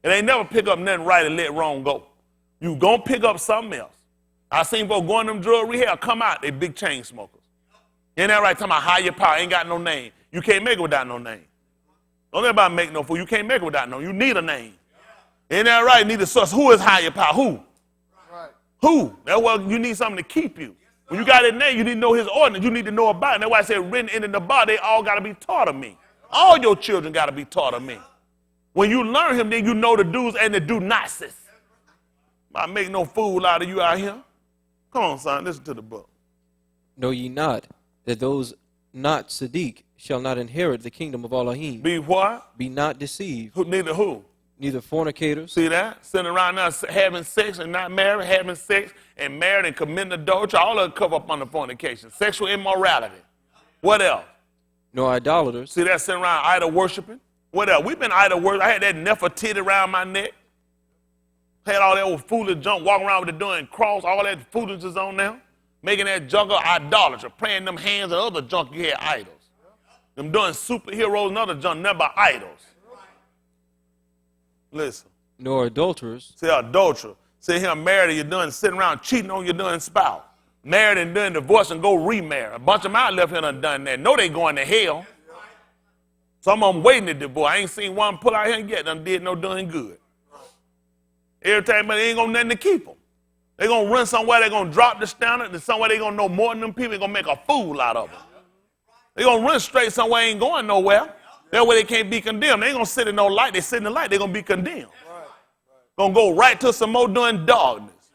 It ain't never pick up nothing right and let wrong go. You gonna pick up something else. I seen folks going to them drug rehab, come out, they big chain smokers. Ain't that right? Talking about higher power, ain't got no name. You can't make it without no name. Don't let anybody make no fool. You can't make it without no. You need a name. Ain't that right? Need a source. Who is higher power? Who? Right. Who? That's why you need something to keep you. When you got his name, you need to know his ordinance. You need to know about it. That's why I said written in the Bible, they all got to be taught of me. All your children got to be taught of me. When you learn him, then you know the do's and the do-nots. I make no fool out of you out here. Come on, son, listen to the book. Know ye not that those not Sadiq shall not inherit the kingdom of Elohim? Be what? Be not deceived. Neither who? Neither fornicators. See that? Sitting around now having sex and not married, having sex and married and committing adultery, all of it cover up under fornication. Sexual immorality. What else? Nor idolaters. See that? Sitting around idol worshiping. What else? We've been idol worshiping. I had that Nefertiti around my neck. Had all that old foolish junk, walking around with the doing cross, all that foolishness on there. Making that junk of idolatry, praying them hands and other junk, you had idols. Them doing superheroes and other junk, nothing but idols. Listen. Nor adulterers. See, adultery. See him married, you're doing sitting around cheating on your doing spouse. Married and doing divorce and go remarry. A bunch of them out left here done done that. Know they going to hell. Some of them waiting to divorce. I ain't seen one pull out here yet done did no doing good. Every time, but they ain't gonna nothing to keep them. They're going to run somewhere, they're going to drop the standard, and somewhere they're going to know more than them people, they're going to make a fool out of them. They're going to run straight somewhere, ain't going nowhere. That way they can't be condemned. They ain't going to sit in no light. They sit in the light, they're going to be condemned. Going to go right to some more doing darkness.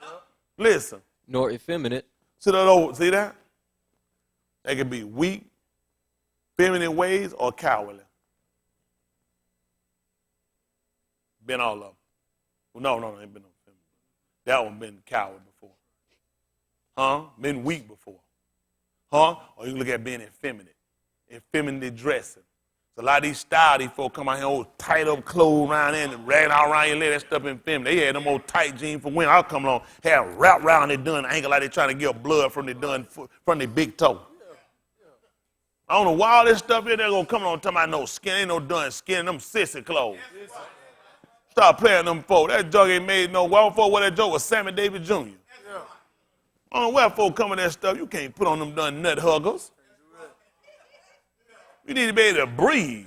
Listen. Nor effeminate. See that? They can be weak, feminine ways, or cowardly. Been all of them. Well, no, ain't been no. That one been coward before. Huh? Been weak before. Huh? Or you can look at being effeminate. Effeminately dressing. So a lot of these style, these folks come out here old tight up clothes around there and ragging all around your leg, that stuff effeminate. They had them old tight jeans for women. I'll come along, have wrapped around their done ankle like they trying to get blood from their done from their big toe. I don't know why all this stuff here, they're going to come along talking about no skin. Ain't no done skin, them sissy clothes. Stop playing them folks. That junk ain't made no well for what that joke was Sammy Davis Jr. I don't know where folks come with that stuff. You can't put on them done nut huggers. You need to be able to breathe.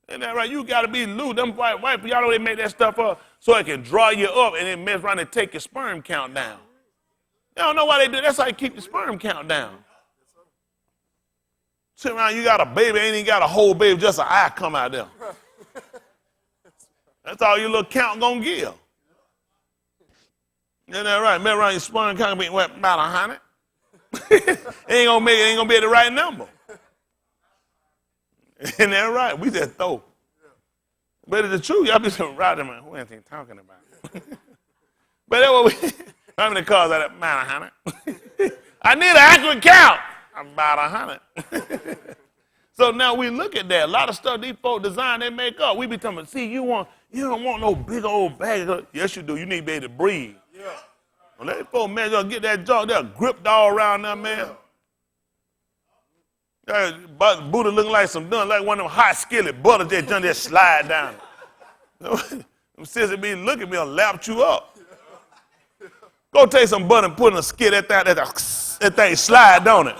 Ain't that right? You got to be loose. Them white people, y'all know they make that stuff up so it can draw you up and then mess around and take your sperm count down. You don't know why they do. That's how you keep your sperm count down. Sit around, you got a baby, ain't even got a whole baby, just an eye come out there. That's all your little count gonna give. Isn't that right? Remember around your sperm count being about 100? Ain't gonna be the right number. Isn't that right? We just throw. But it's the truth. Y'all be so right, man. Who ain't he talking about? But that's what we, how many cars are that? About 100. I need an accurate count. About 100. So now we look at that. A lot of stuff these folks design, they make up. We be talking about, see, you don't want no big old bag. Yes, you do. You need to be able to breathe. Yeah. When they folks, man, just get that jaw, they're gripped all around there, man. But Buddha looking like like one of them hot skillet butter just slide down. Them sisters be looking at me and lap you up. Go take some butter and put in a skid that thing slide, don't it?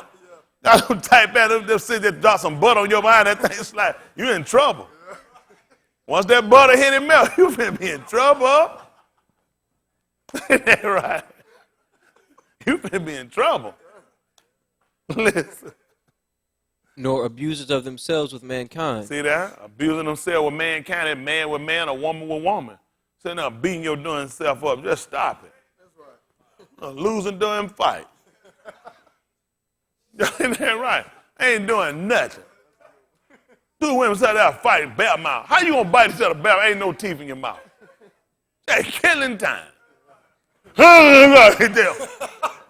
I don't type that up, just drop some butter on your behind, that thing slide. You in trouble. Once that butter hit it melt, you finna be in trouble. Isn't that right? You finna be in trouble. Listen. Nor abusers of themselves with mankind. See that? Abusing themselves with mankind, and man with man, or woman with woman. Sitting there beating your doing self up. Just stop it. That's right. Losing during fight. Isn't that right? Ain't doing nothing. Two women sat there fighting, bare mouth. How you gonna bite each other bare mouth? Ain't no teeth in your mouth. That's killing time.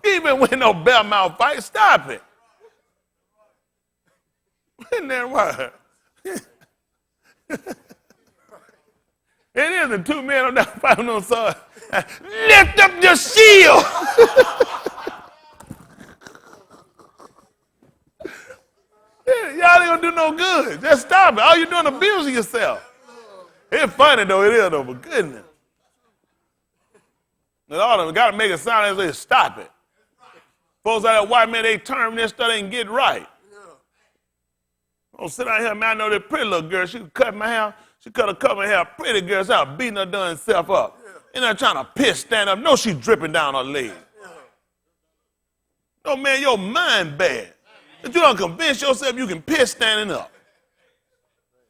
Even with no bare mouth fight, stop it. Isn't that right? It isn't two men on that fighting on sword. Lift up your shield. Y'all ain't gonna do no good. Just stop it. All you doing is abusing yourself. It's funny though, it is though, but goodness. And all of them gotta make a sound and say, stop it. Folks out there, white men, they turn this stuff and get right. Don't sit out here, man. I know that pretty little girl. She cut my hair. She cut a couple of hair. Pretty girls out beating her done self up. And I'm trying to piss stand up. No, she dripping down her leg. No, man, your mind bad. If you don't convince yourself you can piss standing up.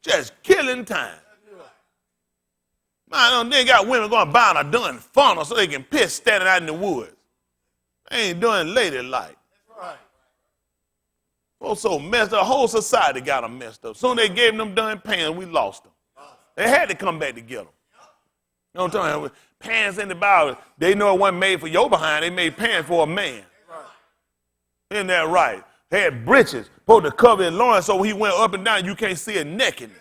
Just killing time. Man, they got women going buying a done funnel so they can piss standing out in the woods. They ain't doing ladylike. Folks so messed up. The whole society got them messed up. Soon they gave them done pants, we lost them. They had to come back to get them. You know what I'm talking about? Pants in the Bible, they know it wasn't made for your behind. They made pants for a man. Isn't that right? They had breeches, supposed to cover his loins so when he went up and down, you can't see a nakedness.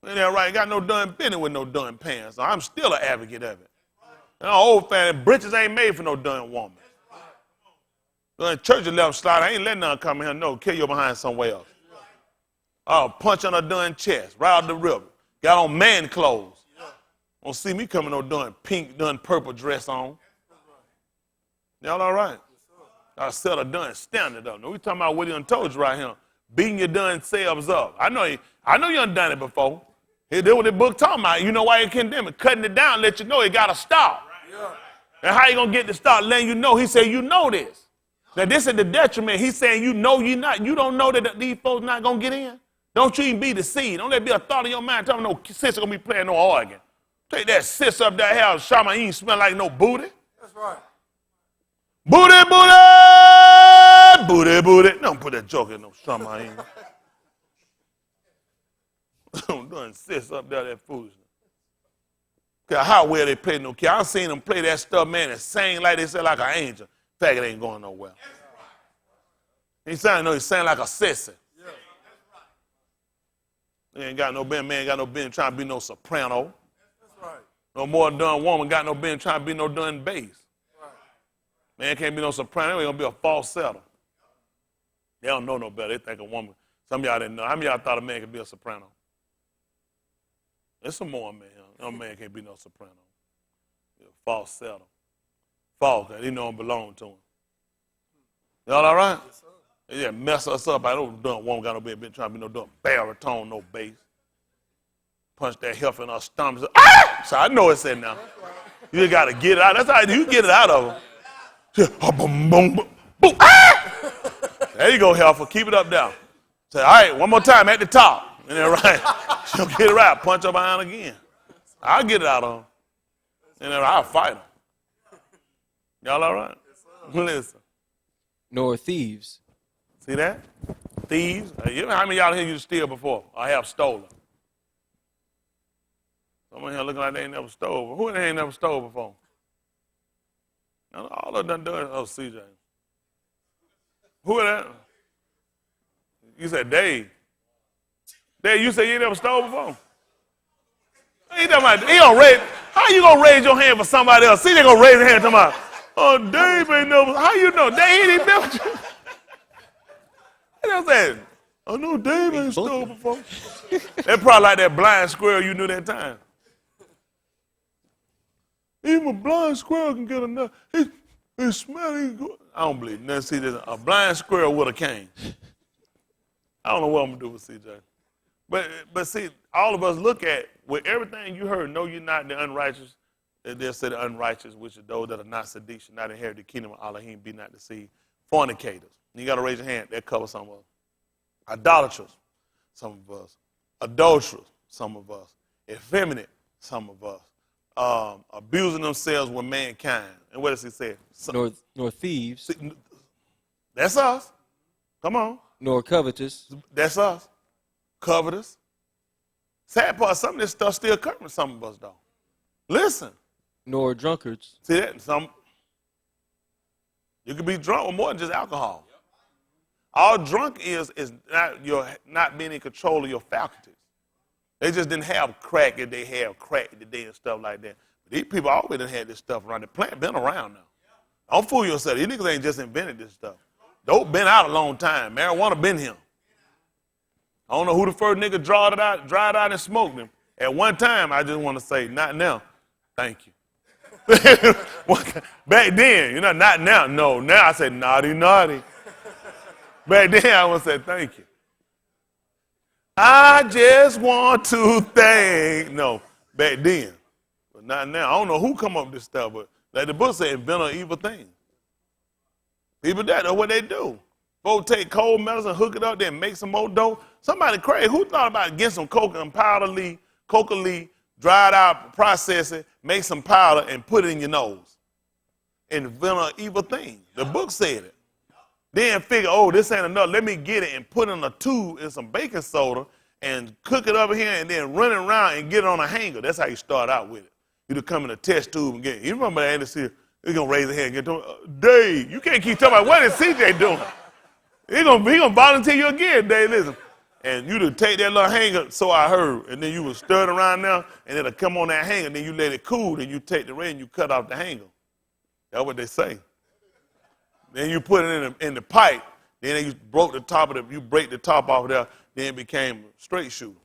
Isn't that right? Got no done business with no done pants. So I'm still an advocate of it. And old family, breeches ain't made for no done woman. The church left slide. I ain't letting none come in here. No, kill your behind somewhere else. Oh, punch on her done chest, right out the river. Got on man clothes. Don't see me coming no done pink, done purple dress on. Y'all all right? I set a done standard up. No, we talking about what he done told you right here. Beating your done selves up. I know you done done it before. That's what the book talking about. You know why you condemn it? Cutting it down, let you know it got to stop. And how you going to get to start letting you know? He said, you know this. Now, this is the detriment. He's saying, you don't know that these folks not going to get in. Don't you even be deceived. Don't let be a thought in your mind. Tell me no sister going to be playing no organ. Take that sis up that house, Shama, you ain't smell like no booty. That's right. Booty, booty, booty, booty. Don't put that joke in no Shama. Don't sis up there that foolishness. How well they play no kid. I've seen them play that stuff, man, and sing like they say like an angel. In fact, it ain't going nowhere. He sang like a sissy. He ain't got no business, man, got no business trying to be no soprano. No more done woman got no business trying to be no done bass. Man can't be no soprano, he ain't gonna be a falsetto. They don't know no better. They think a woman, some of y'all didn't know. How many of y'all thought a man could be a soprano? There's some more man. No man can't be no soprano. Falsetto. False, he don't belong to him. Y'all all right? Yes, sir. They just mess us up. I don't do woman got no business trying to be no dumb baritone, no bass. Punch that heifer in her stomach. Ah! So I know it's in now. You just got to get it out. That's how you get it out of her. Boom, boom, boom, boom. Ah! There you go, heifer. Keep it up down. Say, all right, one more time at the top. And then right. She'll get it right. Punch her behind again. I'll get it out of her. And then I'll fight her. Y'all all right? Yes, listen. Nor thieves. See that? thieves. You know how many of y'all here used to steal before or have stolen? Someone here looking like they ain't never stole. Who ain't never stole before? Now, all of them done. Oh, CJ. Who are that? You said Dave. Dave, you said you ain't never stole before? He don't raise. How you gonna raise your hand for somebody else? See, they gonna raise their hand to my. Oh, Dave ain't never. How you know? Dave ain't never. You know what I'm saying? I know Dave ain't stole before. That's probably like that blind squirrel you knew that time. Even a blind squirrel can get enough. He smelly good. I don't believe nothing. See, there's a blind squirrel with a cane. I don't know what I'm gonna do with CJ. But see, all of us look at with everything you heard. No, you're not the unrighteous. They'll say the unrighteous, which are those that are not sadiq, should not inherit the kingdom of Elohim, be not deceived. Fornicators. You got to raise your hand. That covers some of us. Idolaters, some of us. Adulterers, some of us. Effeminate, some of us. Abusing themselves with mankind. And what does he say? Nor thieves. See, that's us. Come on. Nor covetous. That's us. Covetous. Sad part, some of this stuff still covering some of us, though. Listen. Nor drunkards. See that? You can be drunk with more than just alcohol. All drunk is not your not being in control of your faculties. They just didn't have crack if they have crack today and stuff like that. But these people always done had this stuff around. The plant been around now. Don't fool yourself. These niggas ain't just invented this stuff. Dope been out a long time. Marijuana been here. I don't know who the first nigga dried out and smoked them. At one time, I just want to say, not now. Thank you. Back then, not now. No, now I say naughty, naughty. Back then, I want to say thank you. I just want to thank. No, back then. But not now. I don't know who come up with this stuff, but like the book said, invent an evil thing. People that know what they do. Folks take cold medicine, hook it up, then make some more dope. Somebody crazy. Who thought about getting some coca and powder leaf, coca leaf, dry it out, process it, make some powder, and put it in your nose? Invent an evil thing. The book said it. Then figure, oh, this ain't enough. Let me get it and put it in a tube and some baking soda and cook it over here and then run it around and get it on a hanger. That's how you start out with it. You just come in a test tube and get it. You remember that anesthesia? They're going to raise their hand and get to it. Dave, you can't keep talking about what is CJ doing? He gonna volunteer you again, Dave, listen. And you to take that little hanger, so I heard, and then you would stir it around now, and it'll come on that hanger, then you let it cool, then you take the red and you cut off the hanger. That's what they say. Then you put it in the pipe, then you break the top off of there, then it became a straight shooter.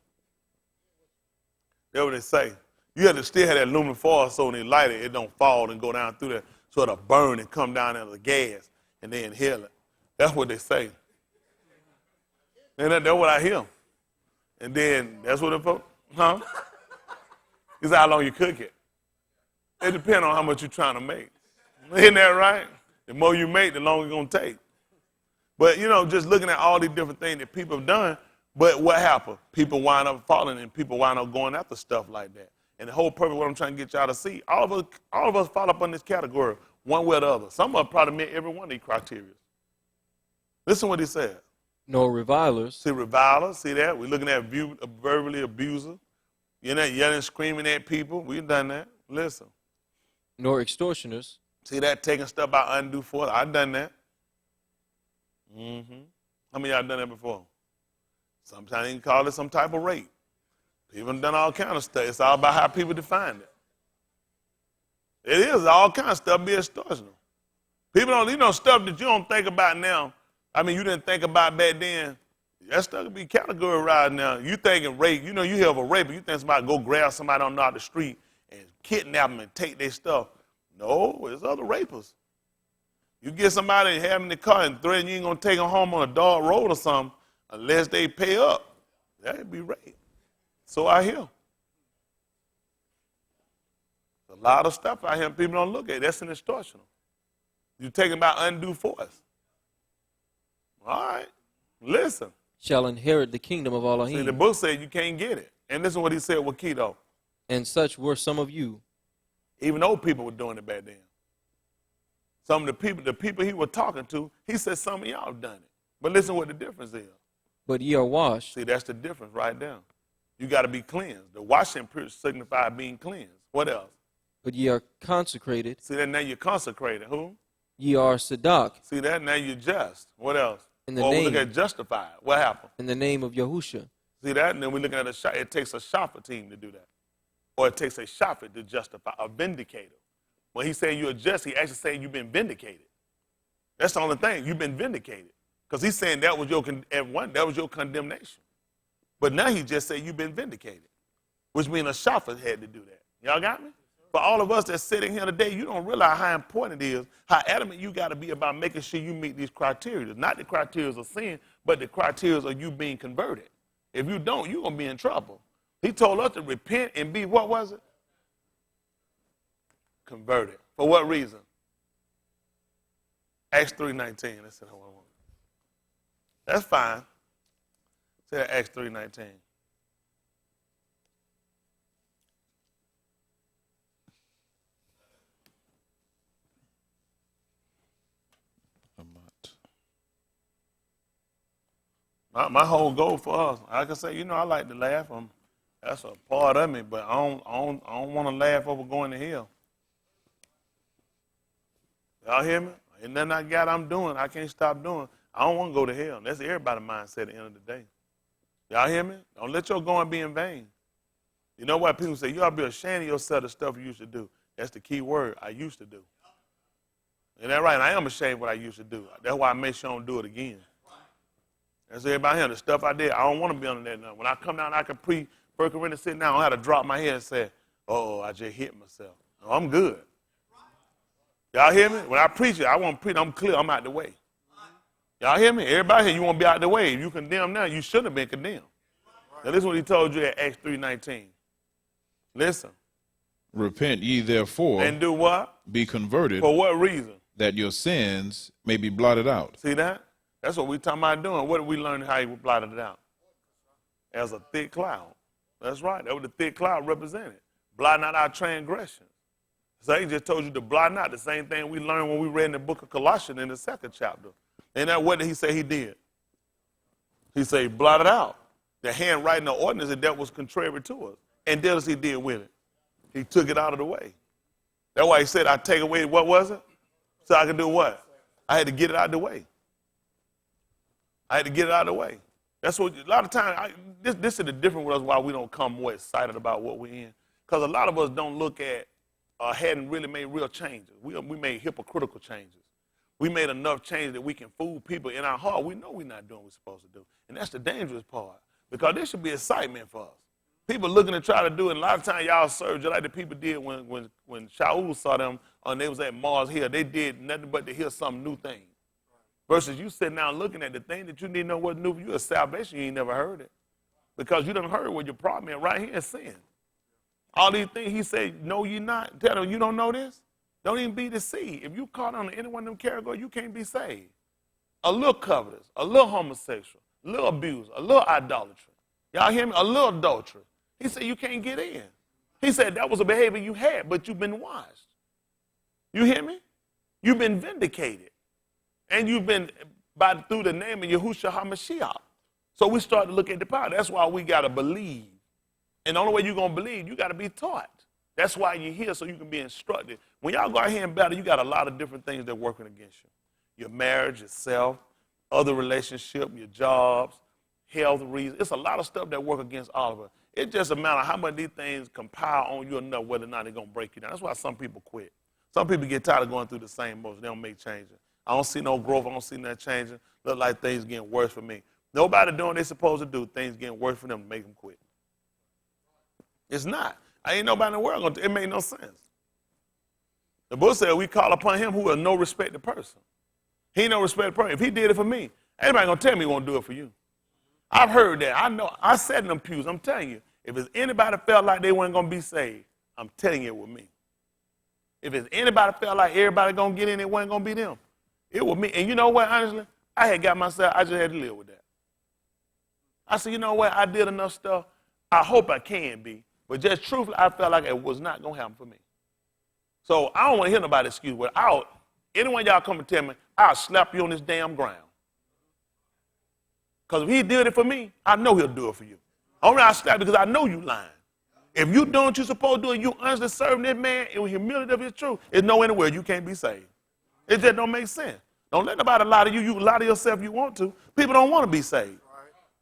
That's what they say. You have to still have that aluminum foil so when they light it, it don't fall and go down through there, so it'll burn and come down into the gas, and they inhale it. That's what they say. And that's what I hear. And then that's what it, huh? It's how long you cook it. It depends on how much you're trying to make. Isn't that right? The more you make, the longer it's going to take. But, just looking at all these different things that people have done, but what happened? People wind up falling and people wind up going after stuff like that. And the whole purpose of what I'm trying to get y'all to see, all of us fall up on this category, one way or the other. Some of us probably met every one of these criteria. Listen what he said. Nor revilers. See revilers, see that? We're looking at verbally abuser. You're not yelling, screaming at people. We've done that. Listen. Nor extortioners. See that? Taking stuff by undue force. I've done that. How many of y'all done that before? Sometimes you can call it some type of rape. People have done all kind of stuff. It's all about how people define it. It is all kind of stuff be extortional. People don't, stuff that you don't think about now. I mean, you didn't think about back then. That stuff could be categorized now. You thinking rape, you hear of a rape, you think somebody go grab somebody on the street and kidnap them and take their stuff. No, it's other rapers. You get somebody and have them in the car and threaten you ain't going to take them home on a dark road or something unless they pay up. That'd be rape. So I hear. A lot of stuff out here people don't look at. That's an extortion. You're taking about undue force. All right, listen. Shall inherit the kingdom of Elohim. See, the book said you can't get it. And listen what he said with Keto. And such were some of you. Even old people were doing it back then. Some of the people he was talking to, he said some of y'all have done it. But listen what the difference is. but ye are washed. See, that's the difference right there. You got to be cleansed. The washing signifies being cleansed. What else? But ye are consecrated. See that now you're consecrated. Who? Ye are Sadak. See that now you're just. What else? In the Or we name. look at justified. What happened? In the name of Yahusha. See that? And then we look at it takes a shopper team to do that. Or it takes a shopper to justify, a vindicator. When he's saying you're just, he actually saying you've been vindicated. That's the only thing. You've been vindicated. Because he's saying that was your condemnation. But now he just said you've been vindicated, which means a shopper had to do that. Y'all got me? For all of us that's sitting here today, you don't realize how important it is, how adamant you got to be about making sure you meet these criteria. Not the criteria of sin, but the criteria of you being converted. If you don't, you're going to be in trouble. He told us to repent and be, what was it? Converted. For what reason? Acts 3:19. That's it. That's fine. Say that, Acts 3:19. My whole goal for us, I can say, I like to laugh. That's a part of me, but I don't want to laugh over going to hell. Y'all hear me? Ain't nothing I'm doing, I can't stop doing. I don't want to go to hell. That's everybody's mindset at the end of the day. Y'all hear me? Don't let your going be in vain. You know what people say? You ought to be ashamed of yourself, the stuff you used to do. That's the key word, I used to do. Isn't that right? I am ashamed of what I used to do. That's why I make sure I don't do it again. That's everybody here. The stuff I did, I don't want to be under that now. When I come down, I can pre-1 Corinthians sit down, I had to drop my head and say, oh, I just hit myself. No, I'm good. Y'all hear me? When I preach it, I want to preach, I'm clear, I'm out the way. Y'all hear me? Everybody here, you want to be out the way. If you condemn now, you shouldn't have been condemned. Now, this is what he told you at Acts 3:19. Listen. Repent ye therefore. And do what? Be converted. For what reason? That your sins may be blotted out. See that? That's what we're talking about doing. What did we learn how he blotted it out? As a thick cloud. That's right. That's what the thick cloud represented. Blotting out our transgressions. So he just told you to blot out the same thing we learned when we read in the book of Colossians in the 2nd chapter. And that what did he say he did? He said, blot it out. The handwriting of ordinance that was contrary to us. And then as he did with it, he took it out of the way. That's why he said, I take away, what was it? So I could do what? I had to get it out of the way. I had to get it out of the way. That's what, a lot of times, this is the difference with us why we don't come more excited about what we're in. Because a lot of us don't look at, hadn't really made real changes. We made hypocritical changes. We made enough changes that we can fool people in our heart. We know we're not doing what we're supposed to do. And that's the dangerous part. Because there should be excitement for us. People looking to try to do it. And a lot of times y'all serve just like the people did when Shaul saw them and they was at Mars Hill. They did nothing but to hear some new thing. Versus you sitting down looking at the thing that you need to know what's new for you. A salvation, you ain't never heard it. Because you done heard what your problem is right here in sin. All these things he said, no, you're not. Tell them, you don't know this? Don't even be deceived. If you caught on any one of them categories, you can't be saved. A little covetous, a little homosexual, a little abuse, a little idolatry. Y'all hear me? A little adultery. He said you can't get in. He said that was a behavior you had, but you've been washed. You hear me? You've been vindicated. And you've been through the name of Yahushua HaMashiach. So we start to look at the power. That's why we got to believe. And the only way you're going to believe, you got to be taught. That's why you're here, so you can be instructed. When y'all go out here and battle, you got a lot of different things that are working against you. Your marriage, yourself, other relationship, your jobs, health reasons. It's a lot of stuff that work against all of us. It's just a matter of how much these things compile on you enough whether or not they're going to break you down. That's why some people quit. Some people get tired of going through the same motions. They don't make changes. I don't see no growth. I don't see nothing changing. Look like things getting worse for me. Nobody doing what they're supposed to do. Things getting worse for them to make them quit. It's not. I ain't nobody in the world going to. It make no sense. The book said we call upon him who is no respected person. He ain't no respected person. If he did it for me, anybody going to tell me he won't do it for you. I've heard that. I know. I sat in them pews. I'm telling you, if it's anybody felt like they weren't going to be saved, I'm telling you it was me. If it's anybody felt like everybody going to get in, it wasn't going to be them. It was me. And you know what, honestly? I had got myself, I just had to live with that. I said, you know what? I did enough stuff. I hope I can be. But just truthfully, I felt like it was not going to happen for me. So I don't want to hear nobody excuse. Without anyone y'all come and tell me, I'll slap you on this damn ground. Because if he did it for me, I know he'll do it for you. Only I slap because I know you lying. If you doing what you're supposed to do and you honestly serving this man in humility of his truth, there's no anywhere you can't be saved. It just don't make sense. Don't let nobody lie to you. You lie to yourself if you want to. People don't want to be saved.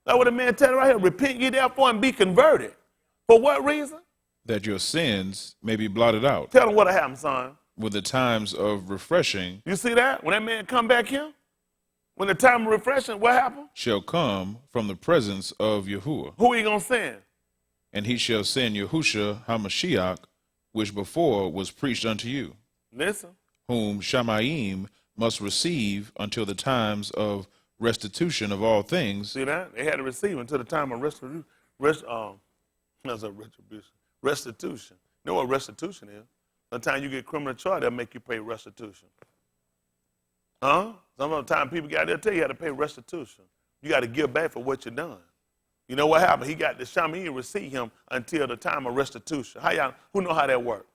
That's what the man tell you right here. Repent ye therefore and be converted. For what reason? That your sins may be blotted out. Tell them what happened, son. With the times of refreshing You see that? When that man come back here, when the time of refreshing, what happened? shall come from the presence of Yahuwah. Who he going to send? And he shall send Yahusha HaMashiach, which before was preached unto you, Listen. whom Shamayim must receive until the times of restitution of all things. See that? They had to receive until the time of restitution. Restitution. You know what restitution is? Sometimes you get criminal charge, they'll make you pay restitution. Huh? Some of the time people got there tell you how to pay restitution. You got to give back for what you done. You know what happened? He got the Shaman, he didn't receive him until the time of restitution. Who know how that worked?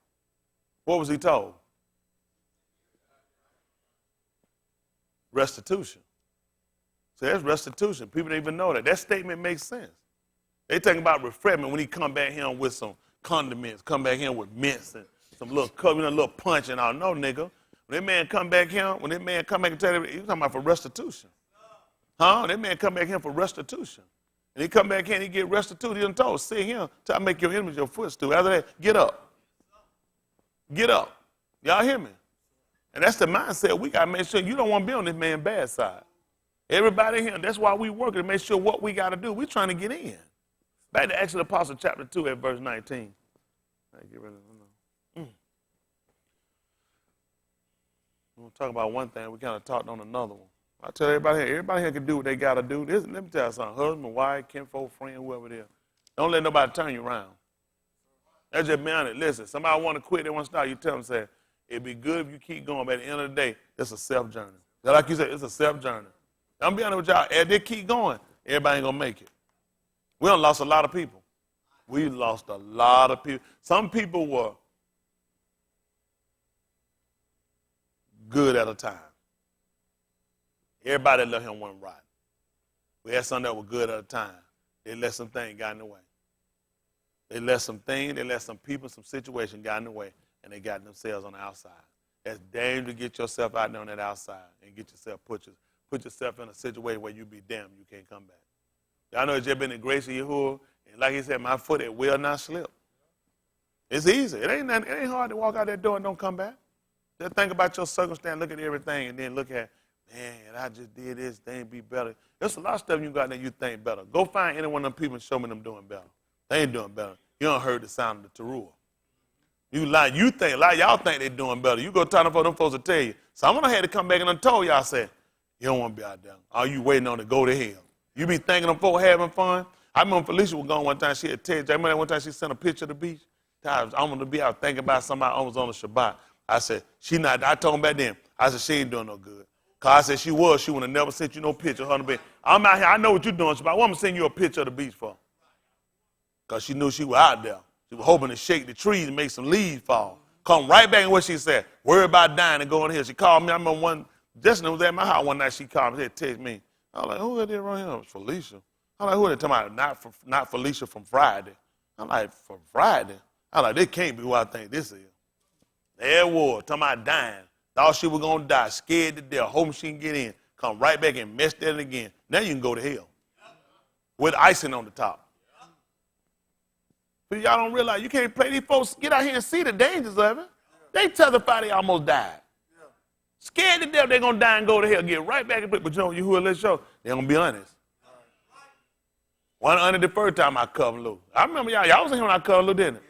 What was he told? Restitution. So that's restitution. People don't even know that. That statement makes sense. They talking about refreshment when he come back here with some condiments, come back here with mints and some little little punch and all. No, nigga. When that man come back here, and tell you, he talking about for restitution. Huh? That man come back here for restitution. And he come back here and he get restituted. He done told, sit here till I make your enemies your footstool. After that, get up. Get up. Y'all hear me? And that's the mindset we got to make sure you don't want to be on this man's bad side. Everybody here, that's why we working to make sure what we got to do. We trying to get in. Back to Acts of the Apostle chapter 2 at verse 19. Get rid of it. We're going to talk about one thing. We kind of talked on another one. I tell everybody here can do what they got to do. Let me tell you something. Husband, wife, kinfolk, friend, whoever it is. Don't let nobody turn you around. That's just be honest. Listen, somebody want to quit, they want to start, you tell them, say, it'd be good if you keep going, but at the end of the day, it's a self-journey. Like you said, it's a self-journey. I'm be honest with y'all, as they keep going, everybody ain't going to make it. We done lost a lot of people. We lost a lot of people. Some people were good at a time. Everybody that left him wasn't right. We had some that were good at a time. They let some things get in the way. They let some things, they let some people, some situation get in the way, and they got themselves on the outside. That's dangerous to get yourself out there on that outside and get yourself, put yourself in a situation where you be damned, you can't come back. Y'all know it's just been the grace of Yahuwah, and like he said, my foot, it will not slip. It's easy. It ain't hard to walk out that door and don't come back. Just think about your circumstance, look at everything, and then look at, man, I just did this, they ain't be better. There's a lot of stuff you got there you think better. Go find any one of them people and show me them doing better. They ain't doing better. You don't heard the sound of the teruah. Y'all think they doing better. You go talk to them folks to tell you. Someone had to come back and told y'all, say, you don't want to be out there. Are you waiting on to go to hell? You be thinking them folks having fun? I remember Felicia was gone one time. She had text. I remember one time she sent a picture of the beach. I'm going to be out thinking about somebody almost on the Shabbat. I said, I told him back then, I said, she ain't doing no good. Because I said she would have never sent you no picture of her on the beach. I'm out here, I know what you're doing, Shabbat. What am I going to send you a picture of the beach for? Because she knew she was out there. She was hoping to shake the trees and make some leaves fall. Come right back in what she said. Worry about dying and going here. She called me. I remember one, Justin was at my house one night. She called me and text me. I was like, who is this around here? It was Felicia. I'm like, who are they talking about? Not Felicia from Friday. I'm like, from Friday? I'm like, this can't be who I think this is. There it was, talking about dying. Thought she was going to die, scared to death, hoping she can get in. Come right back and mess that again. Now you can go to hell with icing on the top. But y'all don't realize you can't play. These folks get out here and see the dangers of it. They testify they almost died. Scared to death they're going to die and go to hell, get right back and play. But you know, you who let show, they're going to be honest. One under the first time I cut them loose. I remember y'all was in here when I cut them loose, didn't it?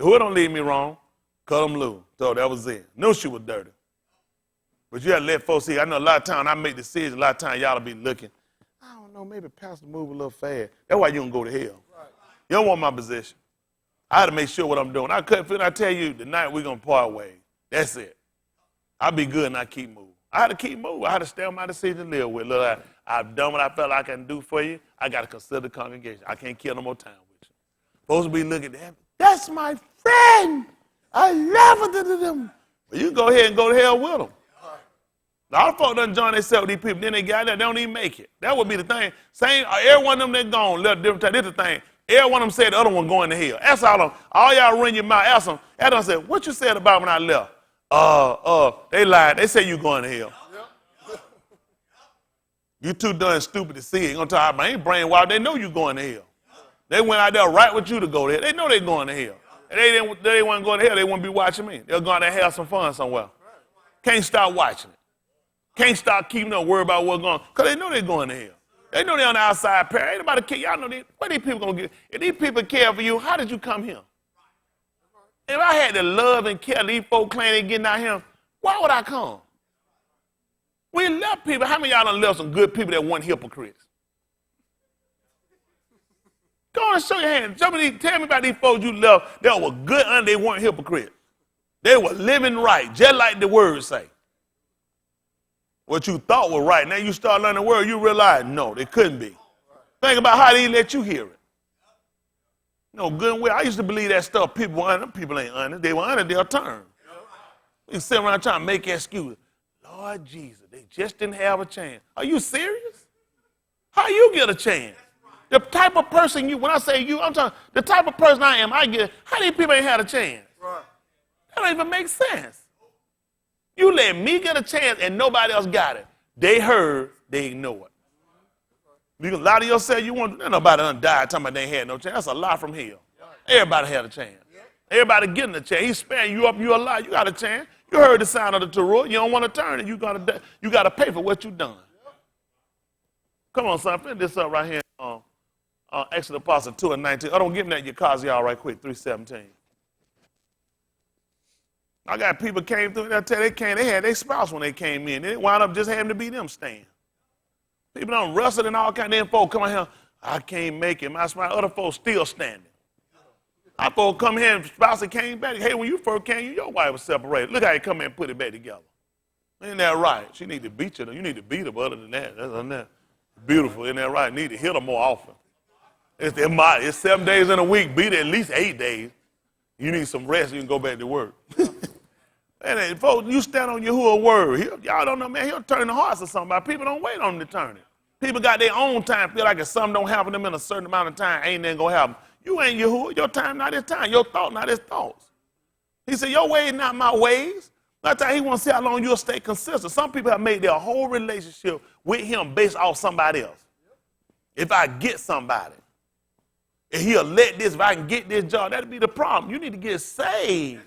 Who don't leave me wrong, cut them loose. So that was it. Knew she was dirty. But you got to let folks see. I know a lot of times I make decisions, a lot of times y'all will be looking. I don't know, maybe Pastor move a little fast. That's why you don't go to hell. You don't want my position. I had to make sure what I'm doing. I tell you, tonight we're going to part ways. That's it. I'll be good and I keep moving. I had to keep moving. I had to stay on my decision to live with. Look, I've done what I felt I can do for you. I got to consider the congregation. I can't kill no more time with you. Supposed to be looking at them. That's my friend. I love them. But you can go ahead and go to hell with them. A lot of folks done join themselves with these people, then they got there, they don't even make it. That would be the thing. Same, every one of them that gone, little different time. This is the thing. Every one of them said the other one going to hell. Ask all y'all run your mouth, ask them. Ask them, said, what you said about when I left? They lied. They say you going to hell. You too done stupid to see it. You gonna talk about ain't brainwashed. They know you going to hell. They went out there right with you to go there. They know they going to hell. And they wasn't going to hell, they wouldn't be watching me. They'll go out there and have some fun somewhere. Can't stop watching it. Can't stop keeping up, worry about what's going on. Because they know they're going to hell. They know they're on the outside pair. Ain't nobody care. Y'all know what these people going to get. If these people care for you, how did you come here? If I had to love and care these folk claim they getting out here, why would I come? We left people. How many of y'all done left some good people that weren't hypocrites? Go on and show your hand. Tell me about these folks you left that were good and they weren't hypocrites. They were living right, just like the word say. What you thought was right. Now you start learning the word, you realize, no, they couldn't be. Think about how they let you hear it. No, good and well. I used to believe that stuff. People were honest. People ain't honest. They were honest, they'll turn. You sit around trying to make excuses. Lord Jesus, they just didn't have a chance. Are you serious? How you get a chance? The type of person you, when I say you, I'm talking, the type of person I am, I get, how these people ain't had a chance? That don't even make sense. You let me get a chance and nobody else got it. They heard, they ignored. You can lie to yourself, you want, nobody done died talking about they ain't had no chance. That's a lie from hell. Everybody had a chance. Everybody getting a chance. He's sparing you up, you alive, you got a chance. You heard the sound of the teruah, you don't want to turn it, you gotta pay for what you done. Come on, son, finish this up right here. Exodus Apostle 2 and 19. Oh, don't give me that Yakaziah right quick, 3:17. I got people came through, they had their spouse when they came in. They wound up just having to be them stand. People done wrestled and all kind of them folks come out here, I can't make it. My spouse, other folks still standing. Our folks come here and spouse came back. Hey, when you first came, your wife was separated. Look how you come here and put it back together. Ain't that right? She need to beat you. You need to beat her, but other than that, that's that. Beautiful, isn't that right? Need to hit her more often. It's 7 days in a week, beat her at least 8 days. You need some rest, you can go back to work. And folks, you stand on Yahuwah's word. Y'all don't know, man, he'll turn the hearts of somebody. People don't wait on him to turn it. People got their own time, feel like if something don't happen to them in a certain amount of time, ain't nothing going to happen. You ain't Yahuwah. Your time not his time. Your thought not his thoughts. He said, your ways not my ways. That's how he wants to see how long you'll stay consistent. Some people have made their whole relationship with him based off somebody else. If I get somebody, if he'll let this, if I can get this job, that'll be the problem. You need to get saved.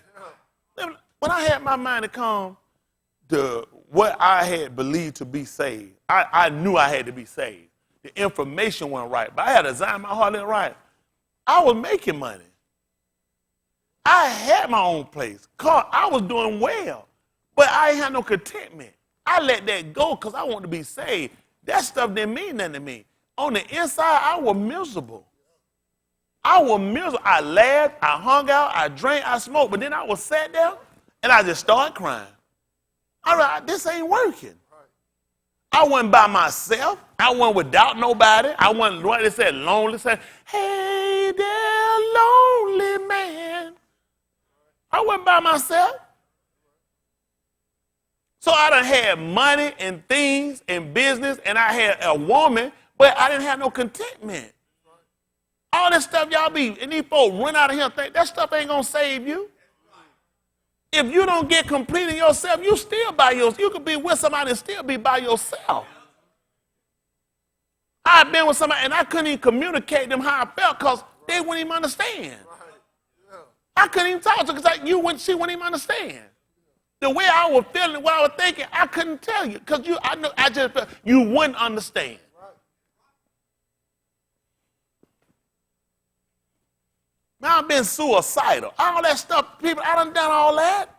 When I had my mind to come to what I had believed to be saved, I knew I had to be saved. The information wasn't right, but I had to design my heart right. I was making money. I had my own place. I was doing well, but I ain't had no contentment. I let that go because I wanted to be saved. That stuff didn't mean nothing to me. On the inside, I was miserable. I was miserable. I laughed, I hung out, I drank, I smoked, but then I was sat there and I just started crying. All right, this ain't working. I wasn't by myself. I wasn't without nobody. I wasn't what they said, lonely. Said, hey there, lonely man. I wasn't by myself. So I done had money and things and business, and I had a woman, but I didn't have no contentment. All this stuff y'all be, and these folks run out of here and think that stuff ain't gonna save you. If you don't get complete in yourself, you still by yourself. You could be with somebody and still be by yourself. I've been with somebody and I couldn't even communicate them how I felt because they wouldn't even understand. I couldn't even talk to them because she wouldn't even understand. The way I was feeling, what I was thinking, I couldn't tell you because I just felt you wouldn't understand. Now I've been suicidal. All that stuff, people, I done all that.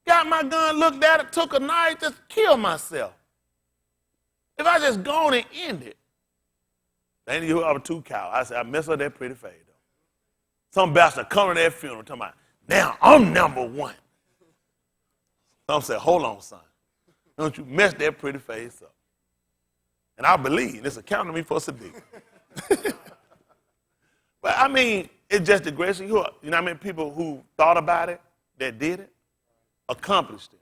Got my gun, looked at it, took a knife, just killed myself. If I just gone and end it. Then you have a 2 cow. I said, I mess up that pretty face though. Some bastard coming to that funeral talking about, now I'm number one. Some said, hold on, son. Don't you mess that pretty face up. And I believe, this account to me for Sadiq. But I mean, it's just the grace of you. You know what I mean? People who thought about it, that did it, accomplished it.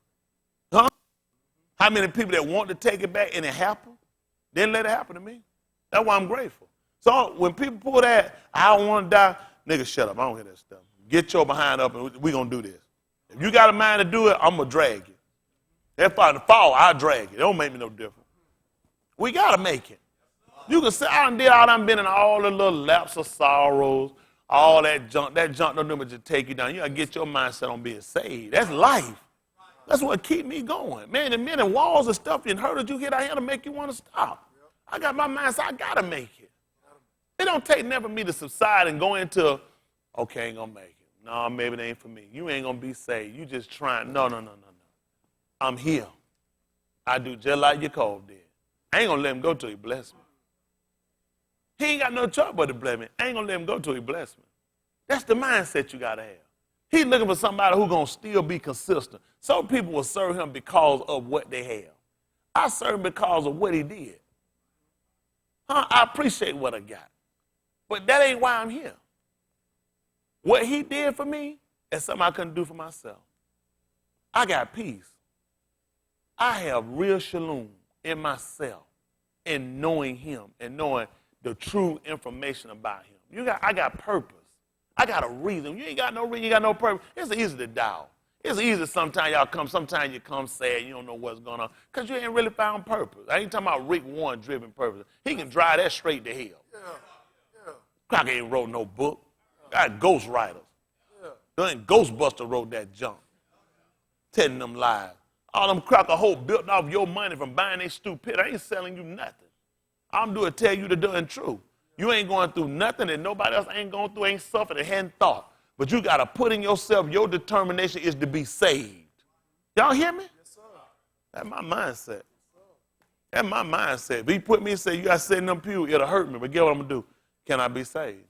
Huh? How many people that want to take it back and it happened? Didn't let it happen to me. That's why I'm grateful. So when people pull that, I don't want to die, nigga, shut up. I don't hear that stuff. Get your behind up and we're going to do this. If you got a mind to do it, I'm going to drag you. If I fall, I'll drag you. It don't make me no difference. We got to make it. You can say, I done been in all the little laps of sorrows, all that junk. That junk don't do much to take you down. You got to get your mindset on being saved. That's life. That's what keep me going. Man, the minute walls and stuff and hurt you hit out here to make you want to stop. I got my mindset, I got to make it. It don't take never me to subside and go into, okay, ain't going to make it. No, maybe it ain't for me. You ain't going to be saved. You just trying. No. I'm here. I do just like Jacob did. I ain't going to let him go till he bless me. He ain't got no choice but to bless me. I ain't going to let him go till he bless me. That's the mindset you got to have. He's looking for somebody who's going to still be consistent. Some people will serve him because of what they have. I serve him because of what he did. I appreciate what I got. But that ain't why I'm here. What he did for me is something I couldn't do for myself. I got peace. I have real shalom in myself in knowing him and knowing the true information about him. I got purpose. I got a reason. You ain't got no reason, you got no purpose. It's easy to doubt. It's easy sometimes y'all come, sometimes you come sad, you don't know what's going on, because you ain't really found purpose. I ain't talking about Rick Warren driven purpose. He can drive that straight to hell. Crocker ain't wrote no book. Got ghost writers. Ghostbuster wrote that junk. Telling them lies. All them cracker hope built off your money from buying their stupidity. I ain't selling you nothing. I'm doing tell you the darn truth. You ain't going through nothing that nobody else ain't going through, ain't suffered, and hadn't thought. But you got to put in yourself, your determination is to be saved. Y'all hear me? Yes, sir. That's my mindset. That's my mindset. If he put me and say, you got to sit in them pews, it'll hurt me. But get what I'm going to do. Can I be saved?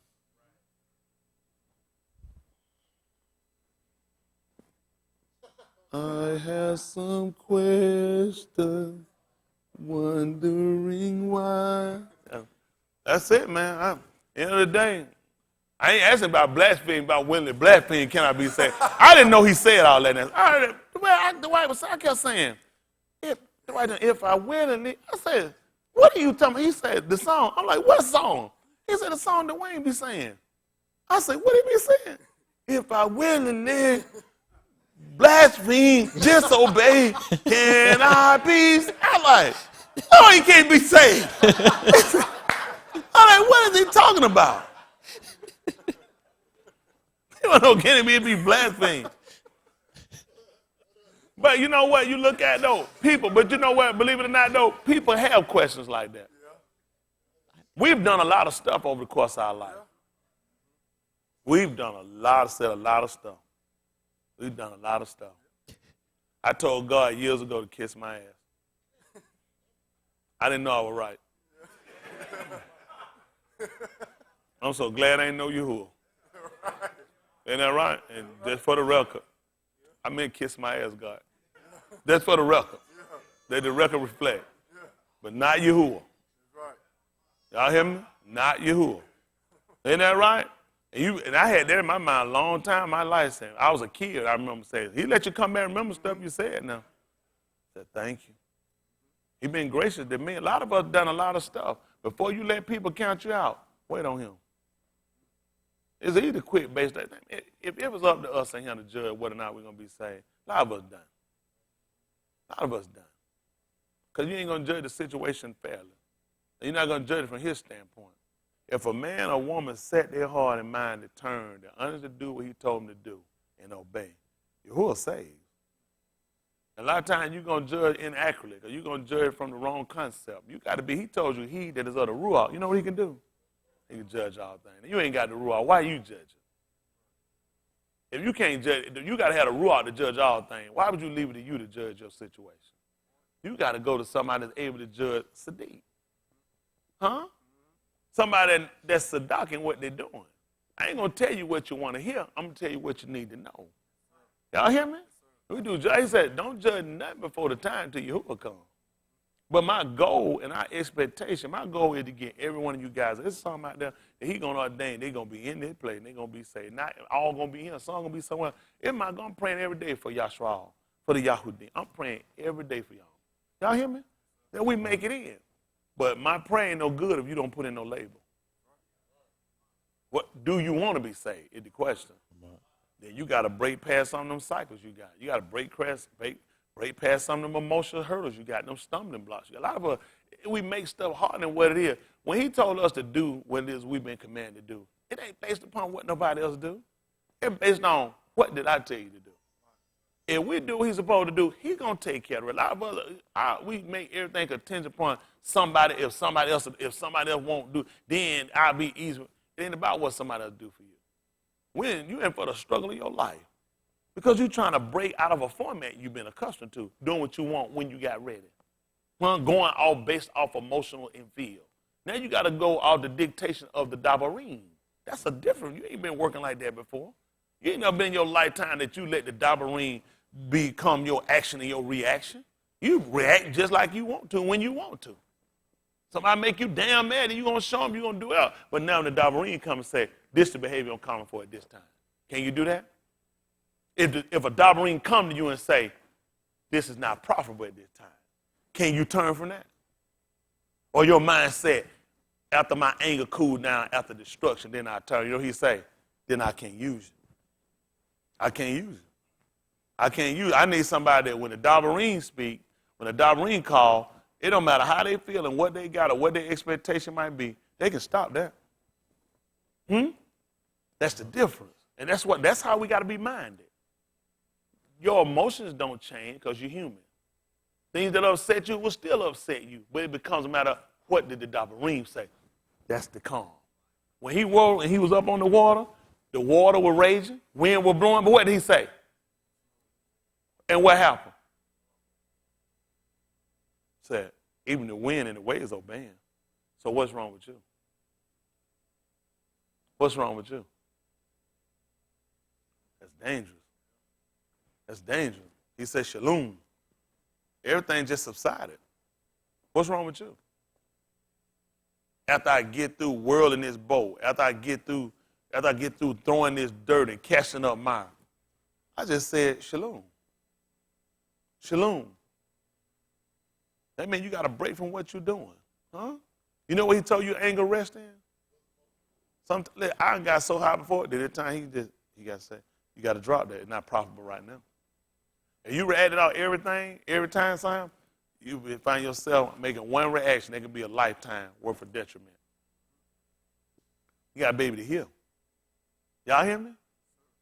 I have some questions, wondering why. That's it, man. End of the day, I ain't asking about blasphemy, about willingly blaspheme, can I be saved? I didn't know he said all that. The Bible I kept saying, if I willingly, I said, what are you telling me? He said, the song. I'm like, what song? He said, the song that Wayne be saying. I said, what he be saying? If I willingly blaspheme, disobey, can I be? I'm like, oh, he can't be saved. I'm like, what is he talking about? You don't know, can it be blaspheme? But you know what? You look at, though, people, but you know what? Believe it or not, though, people have questions like that. We've done a lot of stuff over the course of our life. We've done said a lot of stuff. We've done a lot of stuff. I told God years ago to kiss my ass. I didn't know I was right. I'm so glad I ain't know Yahuwah. Ain't that right? And just for the record, I meant kiss my ass, God. That's for the record. Let the record reflect. But not Yahuwah. Y'all hear me? Not Yahuwah. Ain't that right? And I had that in my mind a long time in my life. Saying, I was a kid, I remember saying, he let you come back and remember stuff you said now. I said, thank you. He been gracious to me. A lot of us done a lot of stuff. Before you let people count you out, wait on him. It's easy to quit based on that. If it was up to us and him to judge whether or not we're going to be saved, a lot of us done. A lot of us done. Because you ain't going to judge the situation fairly. You're not going to judge it from his standpoint. If a man or woman set their heart and mind to turn, to honestly do what he told them to do and obey, Yahuwah saves. A lot of times you're going to judge inaccurately or you're going to judge from the wrong concept. You got to be, he told you, he that is of the Ruach. You know what he can do? He can judge all things. You ain't got the Ruach. Why you judge it? If you can't judge, you got to have the Ruach to judge all things. Why would you leave it to you to judge your situation? You got to go to somebody that's able to judge Sadiq. Huh? Somebody that's seducing what they're doing. I ain't going to tell you what you want to hear. I'm going to tell you what you need to know. Y'all hear me? We do. He said, don't judge nothing before the time till Yahuwah comes. But my goal and our expectation, my goal is to get every one of you guys, there's something out there that he's going to ordain. They're going to be in this place and they're going to be saved. Not all going to be here. Some going to be somewhere. I'm praying every day for Yahshua, for the Yahudim. I'm praying every day for y'all. Y'all hear me? Then we make it in. But my prayer ain't no good if you don't put in no label. What do you want to be saved is the question. Then you got to break past some of them cycles you got. You got to break past some of them emotional hurdles you got, them stumbling blocks. A lot of us, we make stuff harder than what it is. When he told us to do what it is we've been commanded to do, it ain't based upon what nobody else do. It's based on what did I tell you to do. If we do what he's supposed to do, he's going to take care of it. A lot of us, we make everything contingent upon somebody. If somebody else won't do, then I'll be easy. It ain't about what somebody else do for you. When you're in for the struggle of your life, because you're trying to break out of a format you've been accustomed to, doing what you want when you got ready. Well, going all based off emotional and feel. Now you got to go off the dictation of the dabarim. That's a different. You ain't been working like that before. You ain't never been in your lifetime that you let the dabarim become your action and your reaction. You react just like you want to when you want to. Somebody make you damn mad and you're going to show them you're going to do it. But now the dabarim come and say, this is the behavior I'm calling for at this time. Can you do that? If a dabarim come to you and say, this is not profitable at this time, can you turn from that? Or your mind said, after my anger cooled down, after destruction, then I turn. You know what he say? Then I can't use it. I can't use it. I can't use it. I need somebody that when the dabarim speak, when the dabarim call, it don't matter how they feel and what they got or what their expectation might be, they can stop that. That's the difference. And that's how we got to be minded. Your emotions don't change because you're human. Things that upset you will still upset you, but it becomes a matter of what did the dabarim say. That's the calm. When he rolled and he was up on the water was raging, wind was blowing, but what did he say? And what happened? Said, even the wind and the waves obeying. So what's wrong with you? What's wrong with you? That's dangerous. That's dangerous. He said, shalom. Everything just subsided. What's wrong with you? After I get through whirling this boat, after I get through throwing this dirt and casting up mire, I just said, shalom. Shalom. That means you got to break from what you're doing. Huh? You know what he told you anger rest in? I got so high before, that at the time he got to say, you got to drop that. It's not profitable right now. If you added out everything, every time, Sam, you find yourself making one reaction that could be a lifetime worth of detriment. You got to be able to hear. Y'all hear me?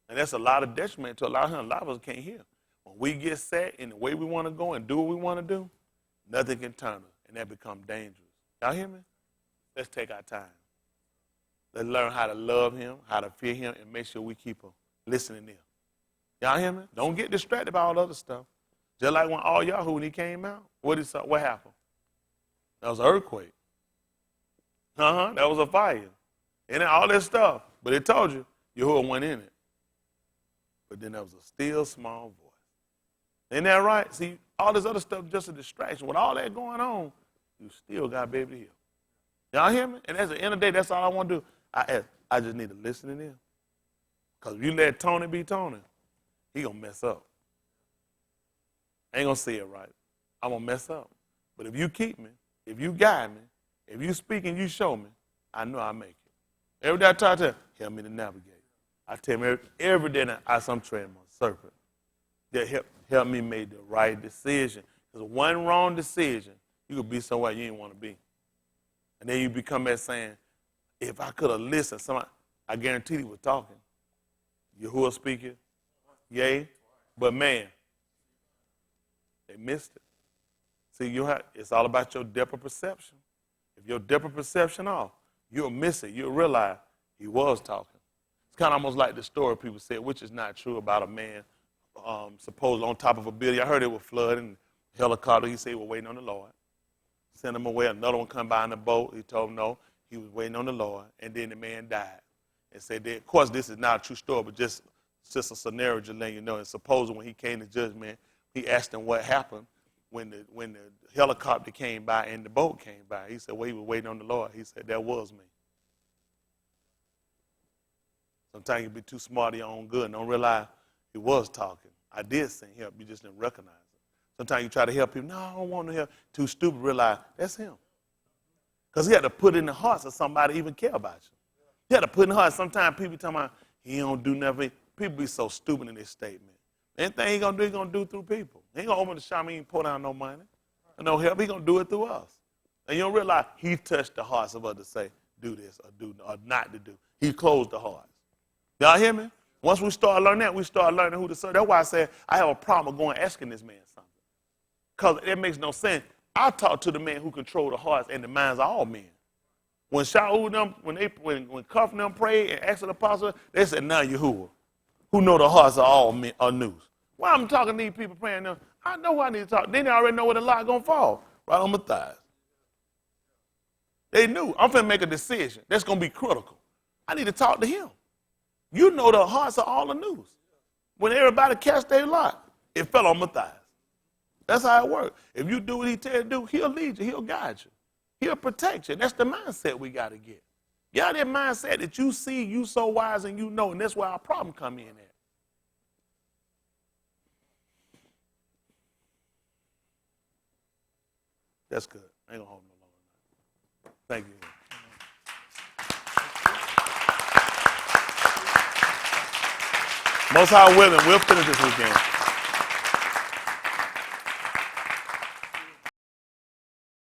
And that's a lot of detriment to a lot of us can't hear. When we get set in the way we want to go and do what we want to do, nothing can turn us, and that becomes dangerous. Y'all hear me? Let's take our time. Let's learn how to love him, how to fear him, and make sure we keep listening to him. Y'all hear me? Don't get distracted by all the other stuff. Just like when all Yahoo, when he came out, what happened? That was an earthquake. That was a fire. And then all that stuff. But it told you, Yahuwah went in it. But then there was a still small voice. Isn't that right? See, all this other stuff is just a distraction. With all that going on, you still got to be able to hear. Y'all hear me? And at the end of the day, that's all I want to do. I just need to listen to him. Because if you let Tony be Tony, he going to mess up. I ain't going to see it right. I'm going to mess up. But if you keep me, if you guide me, if you speak and you show me, I know I'll make it. Every day I try to help me to navigate. I tell him every day that I'm treading my serpent. That help me make the right decision. Because one wrong decision, you could be somewhere you didn't want to be. And then you become that saying, if I could have listened, I guarantee he was talking. Yahuwah speaking, yay, but man, they missed it. See, it's all about your depth of perception. If your depth of perception off, you'll miss it. You'll realize he was talking. It's kind of almost like the story people said, which is not true, about a man supposedly on top of a building. I heard it was flooding, helicopter. He said he was waiting on the Lord. Sent him away. Another one come by in the boat. He told him no, he was waiting on the Lord. And then the man died. And said that, of course, this is not a true story, but just a scenario to let you know. And supposedly when he came to judgment, he asked him what happened when the helicopter came by and the boat came by. He said, well, he was waiting on the Lord. He said, that was me. Sometimes you be too smart in your own good and don't realize he was talking. I did send help. You just didn't recognize it. Sometimes you try to help him. No, I don't want to help. Too stupid to realize that's him. Because he had to put it in the hearts of somebody to even care about you. He had to put in the hearts. Sometimes people talking about he don't do nothing. People be so stupid in this statement. Anything he going to do through people. He ain't going to open the shop and pour down no money. And no help. He going to do it through us. And you don't realize he touched the hearts of others to say, do this or not to do. He closed the hearts. Y'all hear me? Once we start learning that, we start learning who to serve. That's why I said I have a problem going asking this man something. Because it makes no sense. I talk to the man who control the hearts and the minds of all men. When Shaul them, when Cuff them prayed and asked the apostle, they said, now Yahuwah, who know the hearts of all men are news. Why I'm talking to these people praying them, I know who I need to talk. They already know where the lie gonna fall. Right on my thighs. They knew. I'm finna make a decision. That's gonna be critical. I need to talk to him. You know the hearts of all the news. When everybody cast their lot, it fell on my thighs. That's how it works. If you do what he tells you to do, he'll lead you. He'll guide you. He'll protect you. That's the mindset we got to get. Get that mindset that you see, you so wise and you know, and that's where our problem come in at. That's good. I ain't going to hold no longer. Thank you. Most High willing, we'll finish this weekend.